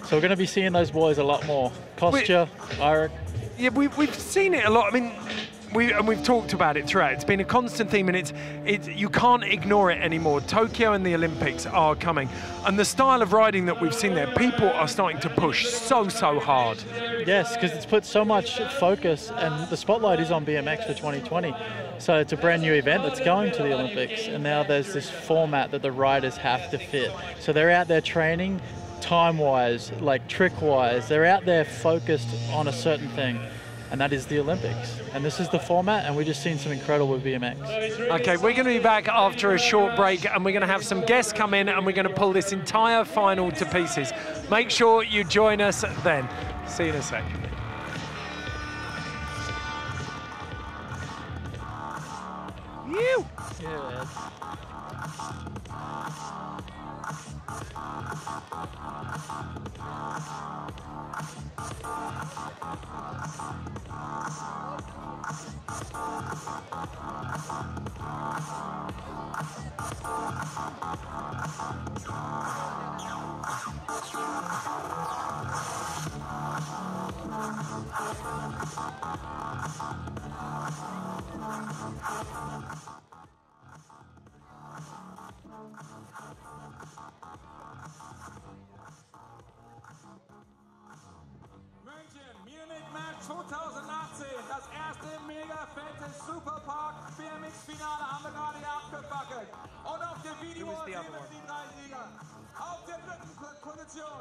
So we're going to be seeing those boys a lot more. Kostya, Irek. Yeah, we've seen it a lot. I mean, we've talked about it throughout. It's been a constant theme, and it's you can't ignore it anymore. Tokyo and the Olympics are coming, and the style of riding that we've seen there, people are starting to push so hard. Yes, because it's put so much focus, and the spotlight is on BMX for 2020. So it's a brand new event that's going to the Olympics, and now there's this format that the riders have to fit. So they're out there training time-wise, like trick-wise. They're out there focused on a certain thing, and that is the Olympics. And this is the format, and we've just seen some incredible BMX. Okay, we're going to be back after a short break, and we're going to have some guests come in, and we're going to pull this entire final to pieces. Make sure you join us then. See you in a sec. Yeah. Munich Match 2018, das erste mega fette Superpark BMX-Finale haben wir gerade hier abgefackelt. Und auf dem Video sehen wir die 3 Sieger. Auf der dritten Position,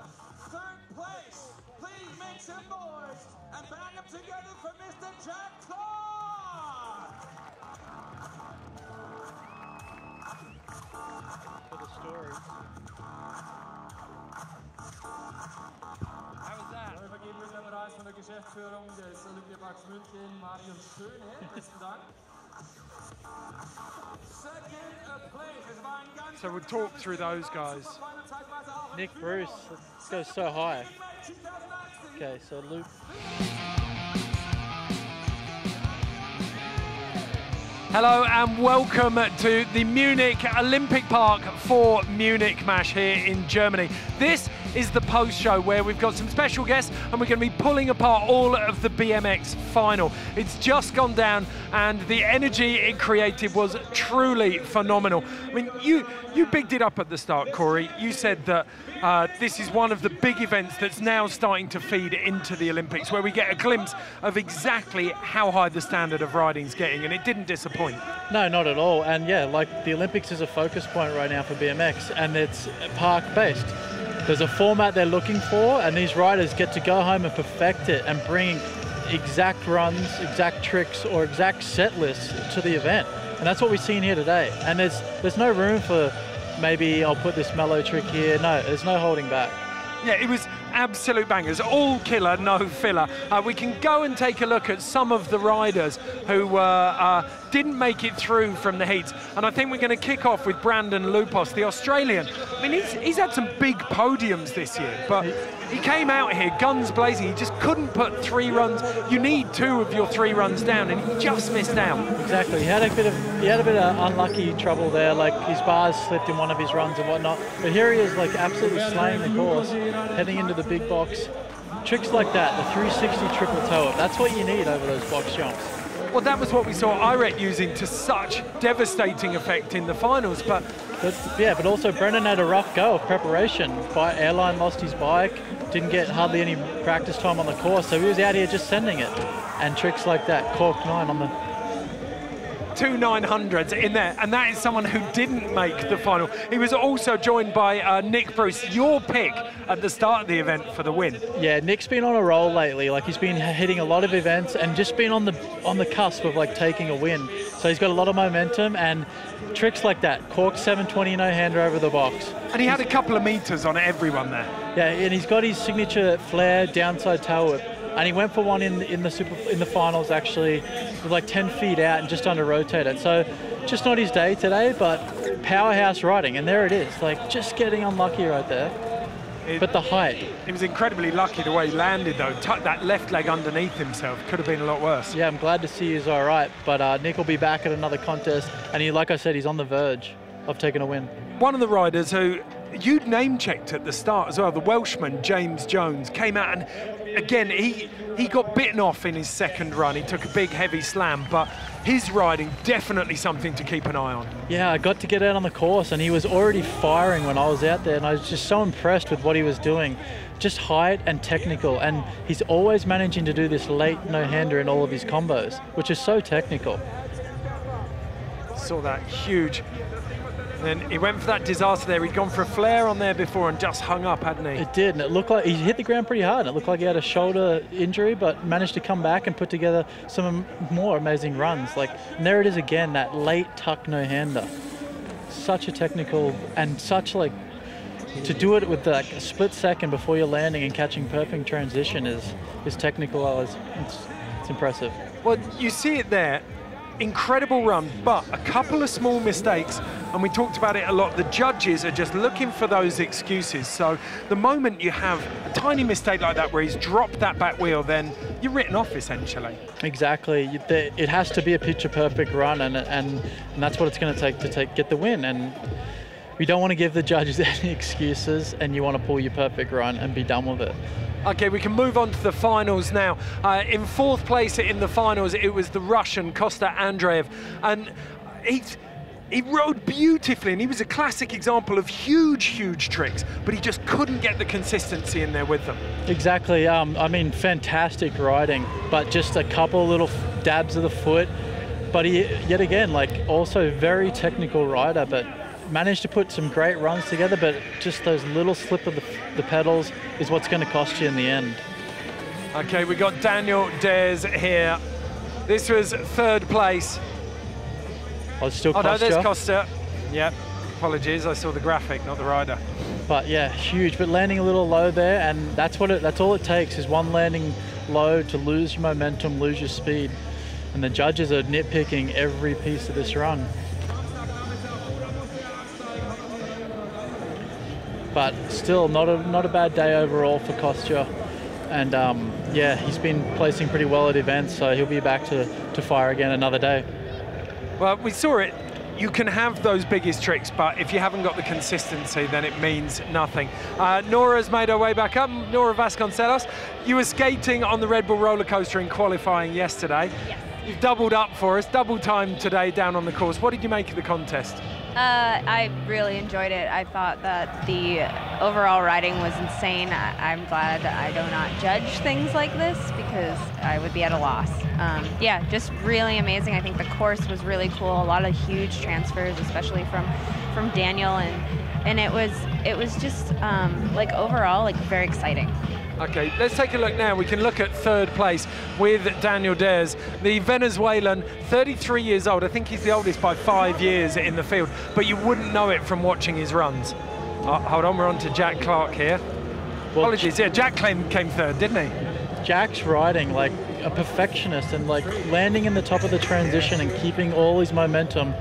third place, please make some noise and bang them together for Mr. Jack Clark. For the story. Wir vergeben mit dem Preis von der Geschäftsführung des Olympiaparks München, Marius Schöne. Besten Dank. Second place, es war ein ganz So we'll talk through those guys. Nick Bruce, let's go so high. Okay, so Luke. Hello and welcome to the Munich Olympic Park for Munich Mash here in Germany. This is the post show where we've got some special guests and we're going to be pulling apart all of the BMX final. It's just gone down and the energy it created was truly phenomenal. I mean, you bigged it up at the start, Corey. You said that this is one of the big events that's now starting to feed into the Olympics, where we get a glimpse of exactly how high the standard of riding is getting, and it didn't disappoint. No, not at all. And yeah, like the Olympics is a focus point right now for BMX, and it's park-based. There's a format they're looking for, and these riders get to go home and perfect it and bring exact runs, exact tricks, or exact set lists to the event. And that's what we've seen here today. And there's no room for maybe I'll put this mellow trick here. No, there's no holding back. Yeah, it was absolute bangers, all killer, no filler. We can go and take a look at some of the riders who didn't make it through from the heats. And I think we're going to kick off with Brandon Lupos, the Australian. I mean, he's had some big podiums this year, but he came out here guns blazing. He just couldn't put 3 runs. You need 2 of your 3 runs down, and he just missed out. Exactly. He had a bit of unlucky trouble there. Like his bars slipped in one of his runs and whatnot. But here he is, like absolutely slaying the course, heading into the big box. Tricks like that, the 360 triple toe up. That's what you need over those box jumps. Well, that was what we saw Iret using to such devastating effect in the finals. But yeah, also Brendan had a rough go of preparation. Airline lost his bike, didn't get hardly any practice time on the course, so he was out here just sending it. And tricks like that, cork 9 on the 2 900s in there, and that is someone who didn't make the final. He was also joined by Nick Bruce, your pick at the start of the event for the win. Yeah, Nick's been on a roll lately. Like he's been hitting a lot of events and just been on the cusp of like taking a win. So he's got a lot of momentum and tricks like that. Cork 720 no-hander over the box. And he had a couple of meters on everyone there. Yeah, and he's got his signature flare downside tail whip. And he went for one in the finals actually, with like 10 feet out and just under rotated. So just not his day today, but powerhouse riding, and there it is. Like just getting unlucky right there. But the height. He was incredibly lucky the way he landed though. Tucked that left leg underneath himself. Could have been a lot worse. Yeah, I'm glad to see he's all right. But Nick will be back at another contest, and he, like I said, he's on the verge of taking a win. One of the riders who you'd name-checked at the start as well, the Welshman James Jones, came out and again, he got bitten off in his second run. He took a big, heavy slam, but his riding, definitely something to keep an eye on. Yeah, I got to get out on the course, and he was already firing when I was out there, and I was just so impressed with what he was doing. Just height and technical, and he's always managing to do this late no-hander in all of his combos, which is so technical. Saw that huge. And he went for that disaster there. He'd gone for a flare on there before and just hung up, hadn't he? It did, and it looked like he hit the ground pretty hard. And it looked like he had a shoulder injury, but managed to come back and put together some more amazing runs. Like, and there it is again, that late tuck no-hander. Such a technical, and such like, to do it with like a split second before you're landing and catching perfect transition is technical. It's impressive. Well, you see it there. Incredible run, but a couple of small mistakes, and we talked about it a lot. The judges are just looking for those excuses. So the moment you have a tiny mistake like that where he's dropped that back wheel, then you're written off essentially. Exactly. It has to be a picture perfect run, and that's what it's going to take to get the win. And we don't want to give the judges any excuses, and you want to pull your perfect run and be done with it. Okay, we can move on to the finals now. In fourth place in the finals, it was the Russian Kosta Andreev, and he rode beautifully, and he was a classic example of huge tricks, but he just couldn't get the consistency in there with them. Exactly. I mean, fantastic riding, but just a couple little dabs of the foot. But he, yet again, like, also very technical rider, but managed to put some great runs together, but just those little slip of the pedals is what's going to cost you in the end. Okay, we got Daniel Dhers here. This was third place. Oh, it's still Costa. Costa. No, there's Costa. Yep, apologies, I saw the graphic, not the rider. But yeah, huge, but landing a little low there, and that's all it takes is one landing low to lose your momentum, lose your speed. And the judges are nitpicking every piece of this run. But still, not a bad day overall for Kostya. And yeah, he's been placing pretty well at events, so he'll be back to fire again another day. Well, we saw it. You can have those biggest tricks, but if you haven't got the consistency, then it means nothing. Nora's made her way back up. Nora Vasconcelos, you were skating on the Red Bull roller coaster in qualifying yesterday. Yes. You've doubled up for us, double time today down on the course. What did you make of the contest? I really enjoyed it. I thought that the overall riding was insane. I'm glad I do not judge things like this because I would be at a loss. Yeah, just really amazing. I think the course was really cool. A lot of huge transfers, especially from Daniel, and it was just like overall like very exciting. Okay, let's take a look now. We can look at third place with Daniel Dhers, the Venezuelan, 33 years old. I think he's the oldest by 5 years in the field, but you wouldn't know it from watching his runs. Hold on, we're on to Jack Clark here. Well, apologies, yeah, Jack came third, didn't he? Jack's riding like a perfectionist and like landing in the top of the transition and keeping all his momentum.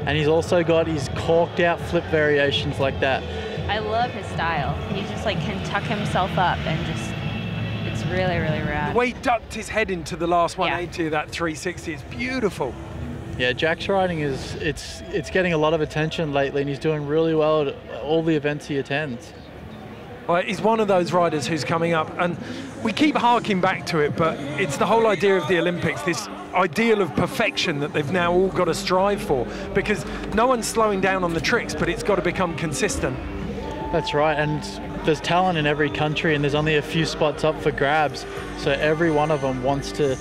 And he's also got his corked out flip variations like that. I love his style. He just like can tuck himself up and just, it's really, really rad. The way he ducked his head into the last 180 of that 360, it's beautiful. Yeah, Jack's riding it's getting a lot of attention lately, and he's doing really well at all the events he attends. Well, he's one of those riders who's coming up, and we keep harking back to it, but it's the whole idea of the Olympics, this ideal of perfection that they've now all got to strive for, because no one's slowing down on the tricks, but it's got to become consistent. That's right, and there's talent in every country, and there's only a few spots up for grabs, so every one of them wants to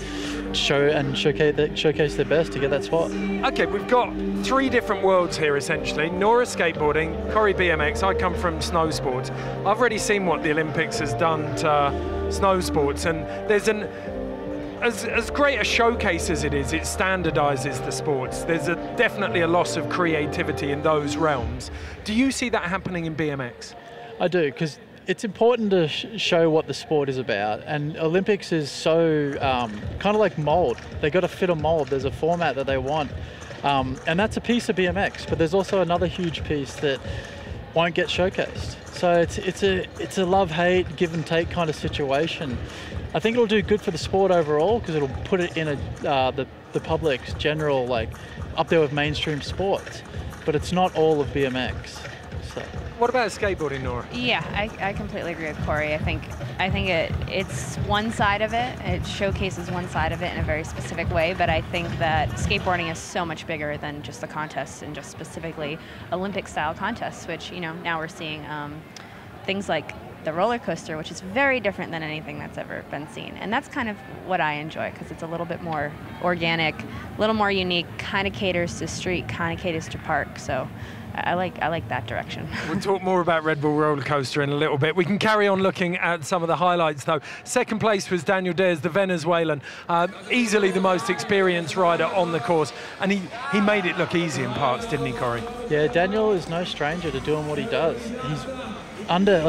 showcase their best to get that spot. Okay, we've got three different worlds here essentially. Nora skateboarding, Corey BMX, I come from snow sports. I've already seen what the Olympics has done to snow sports, and there's as great a showcase as it is, it standardizes the sports. There's definitely a loss of creativity in those realms. Do you see that happening in BMX? I do, because it's important to show what the sport is about, and Olympics is so kind of like mold. They got to fit a mold. There's a format that they want, and that's a piece of BMX. But there's also another huge piece that won't get showcased. So it's a love-hate, give and take kind of situation. I think it'll do good for the sport overall because it'll put it in the public's general, like, up there with mainstream sports. But it's not all of BMX. So. What about skateboarding, Nora? Yeah, I completely agree with Corey. I think it's one side of it. It showcases one side of it in a very specific way, but I think that skateboarding is so much bigger than just the contests and just specifically Olympic-style contests, which, you know, now we're seeing things like the roller coaster, which is very different than anything that's ever been seen. And that's kind of what I enjoy, because it's a little bit more organic, a little more unique, kind of caters to street, kind of caters to park. So I like that direction. We'll talk more about Red Bull roller coaster in a little bit. We can carry on looking at some of the highlights though. Second place was Daniel Dhers, the Venezuelan, easily the most experienced rider on the course, and he made it look easy in parts, didn't he, Corey? Yeah, Daniel is no stranger to doing what he does. He's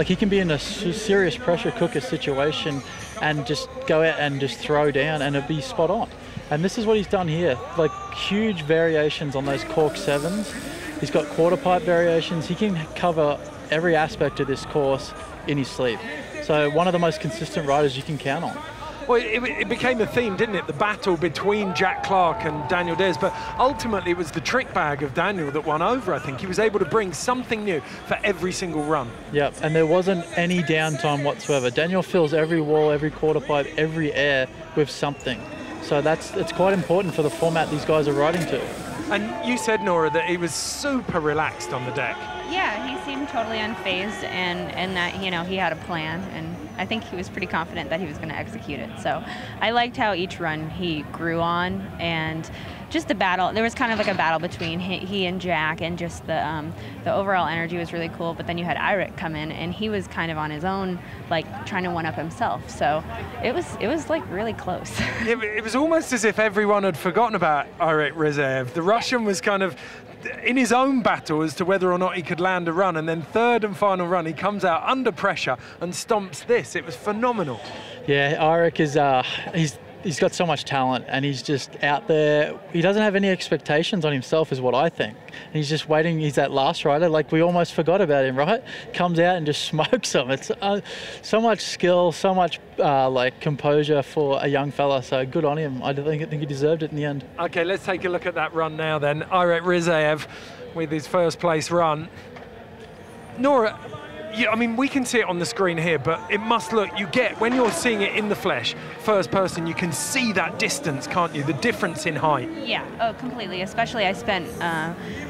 he can be in a serious pressure cooker situation and just go out and just throw down and it'll be spot on. And this is what he's done here, like huge variations on those cork sevens. He's got quarter pipe variations. He can cover every aspect of this course in his sleep. So one of the most consistent riders you can count on. Well, it became a theme, didn't it? The battle between Jack Clark and Daniel Dhers, but ultimately it was the trick bag of Daniel that won over, I think. He was able to bring something new for every single run. Yep, and there wasn't any downtime whatsoever. Daniel fills every wall, every quarter pipe, every air with something. So it's quite important for the format these guys are riding to. And you said, Nora, that he was super relaxed on the deck. Yeah, he seemed totally unfazed, and that, you know, he had a plan, and I think he was pretty confident that he was going to execute it. So I liked how each run he grew on, and just the battle. There was kind of like a battle between he and Jack, and just the overall energy was really cool. But then you had Eirik come in, and he was kind of on his own, like trying to one up himself. So it was like really close. It was almost as if everyone had forgotten about Eirik Rizeyev. The Russian was kind of in his own battle as to whether or not he could land a run, and then third and final run he comes out under pressure and stomps this. It was phenomenal. Yeah, Eirik is he's got so much talent, and he's just out there. He doesn't have any expectations on himself, is what I think. And he's just waiting. He's that last rider. Like, we almost forgot about him, right? Comes out and just smokes them. It's so much skill, so much like composure for a young fella. So good on him. I think he deserved it in the end. Okay, let's take a look at that run now then. Eirik Rizeyev with his first place run. Nora, yeah, I mean, we can see it on the screen here, but it must look, when you're seeing it in the flesh, first person, you can see that distance, can't you? The difference in height. Yeah, oh, completely. Especially I spent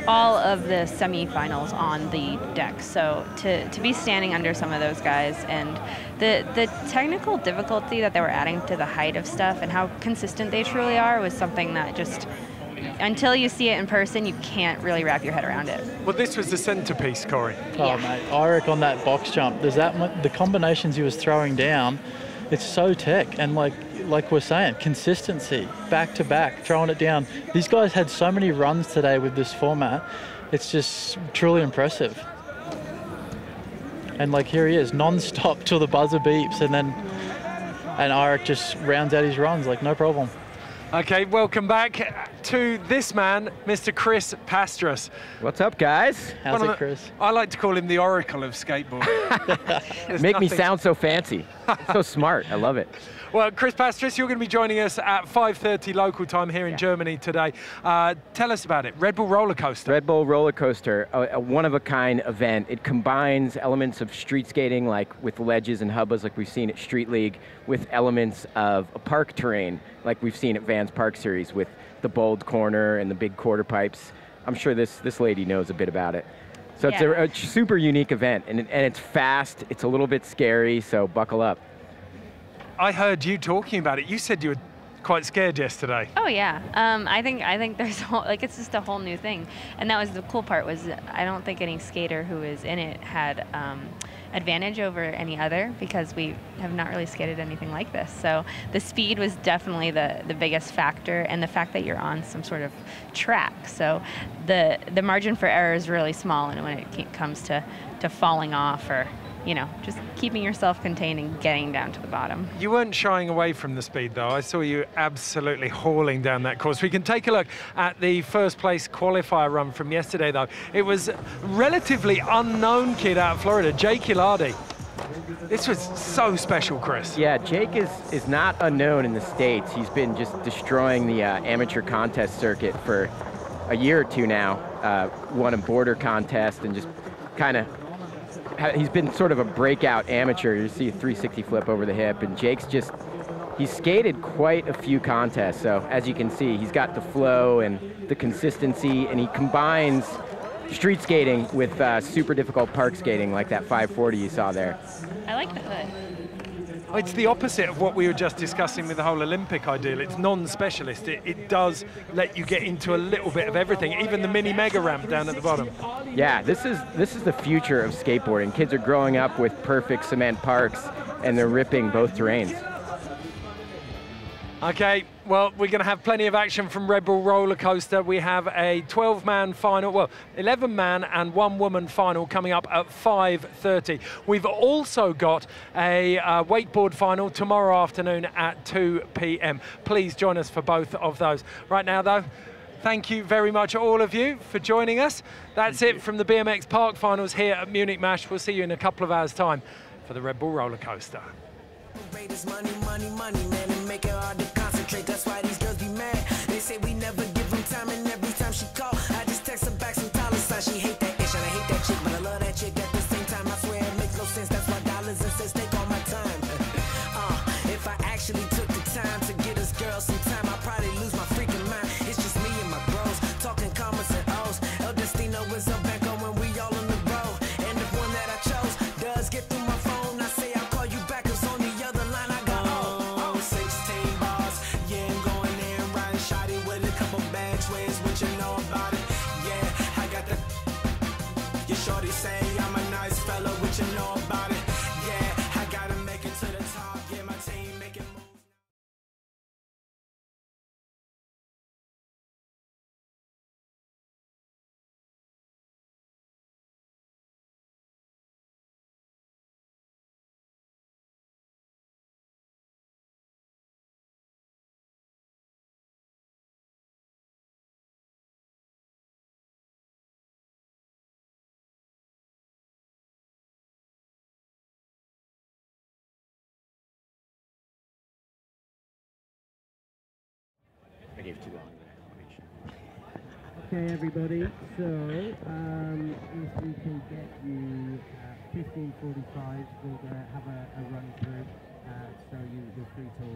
all of the semifinals on the deck. So to be standing under some of those guys, and the technical difficulty that they were adding to the height of stuff and how consistent they truly are was something that just, until you see it in person, you can't really wrap your head around it. Well, this was the centerpiece, Corey. Oh, mate, Eirik on that box jump, there's the combinations he was throwing down, it's so tech, and like we're saying, consistency, back to back, throwing it down. These guys had so many runs today with this format, it's just truly impressive. And like, here he is, non-stop till the buzzer beeps, and Eirik just rounds out his runs, like, no problem. Okay, welcome back to this man, Mr. Chris Pastras. What's up, guys? How's it, Chris? I like to call him the oracle of skateboarding. Make me sound so fancy. So smart. I love it. Well, Chris Pastras, you're going to be joining us at 5:30 local time here in Germany today. Tell us about it. Red Bull roller coaster. Red Bull roller coaster, a one-of-a-kind event. It combines elements of street skating, like with ledges and hubbas, like we've seen at Street League, with elements of a park terrain, like we've seen at Van's Park Series, with the bold corner and the big quarter pipes. I'm sure this lady knows a bit about it. So it's a super unique event, and it's fast. It's a little bit scary, so buckle up. I heard you talking about it. You said you were quite scared yesterday. Oh yeah, I think there's it's just a whole new thing, and that was the cool part. Was I don't think any skater who is in it had advantage over any other, because we have not really skated anything like this. So the speed was definitely the biggest factor, and the fact that you're on some sort of track. So the margin for error is really small, and when it comes to falling off, or just keeping yourself contained and getting down to the bottom. You weren't shying away from the speed, though. I saw you absolutely hauling down that course. We can take a look at the first place qualifier run from yesterday, though. It was a relatively unknown kid out of Florida, Jake Ilardi. This was so special, Chris. Yeah, Jake is not unknown in the States. He's been just destroying the amateur contest circuit for a year or two now. Won a border contest and just kind of, he's been sort of a breakout amateur. You see a 360 flip over the hip, and Jake's just, he's skated quite a few contests. So as you can see, he's got the flow and the consistency, and he combines street skating with super difficult park skating, like that 540 you saw there. I like the hood. It's the opposite of what we were just discussing with the whole Olympic ideal. It's non-specialist. It does let you get into a little bit of everything, even the mini mega ramp down at the bottom. Yeah, this is the future of skateboarding. Kids are growing up with perfect cement parks, and they're ripping both terrains. Okay, well, we're going to have plenty of action from Red Bull Roller Coaster. We have a 12-man final, well, 11-man and 1-woman final coming up at 5:30. We've also got a wakeboard final tomorrow afternoon at 2 p.m. Please join us for both of those. Right now, though, thank you very much, all of you, for joining us. That's it from the BMX Park Finals here at Munich Mash. We'll see you in a couple of hours' time for the Red Bull Roller Coaster. Money, money, money, man, and make it hard to concentrate. That's why these girls be mad. They say we never give them time, and every time she call, I just text her back some dollar signs. She hate that ish, and I hate that chick, but I love that chick at the same time. I swear it makes no sense. That's why dollars and cents take all my time. If I actually took the time to get us girls some time, I'd probably lose my freaking mind. It's just me and my bros talking commas and O's. El Destino is a bank on when we all on the road, and the one that I chose does get through my phone. I say I'll call you back, 'cause on the other line I got 16 bars. Yeah, I'm going there and riding shoddy with a couple bad twins. What you know about it? Yeah, I got the. Your shorty say I'm a nice fella. What you know about it? Yeah, I gotta make it to the top. Yeah, my team making moves. I gave too long. Okay, everybody. So, if we can get you 15:45, we'll have a run through. So you're free till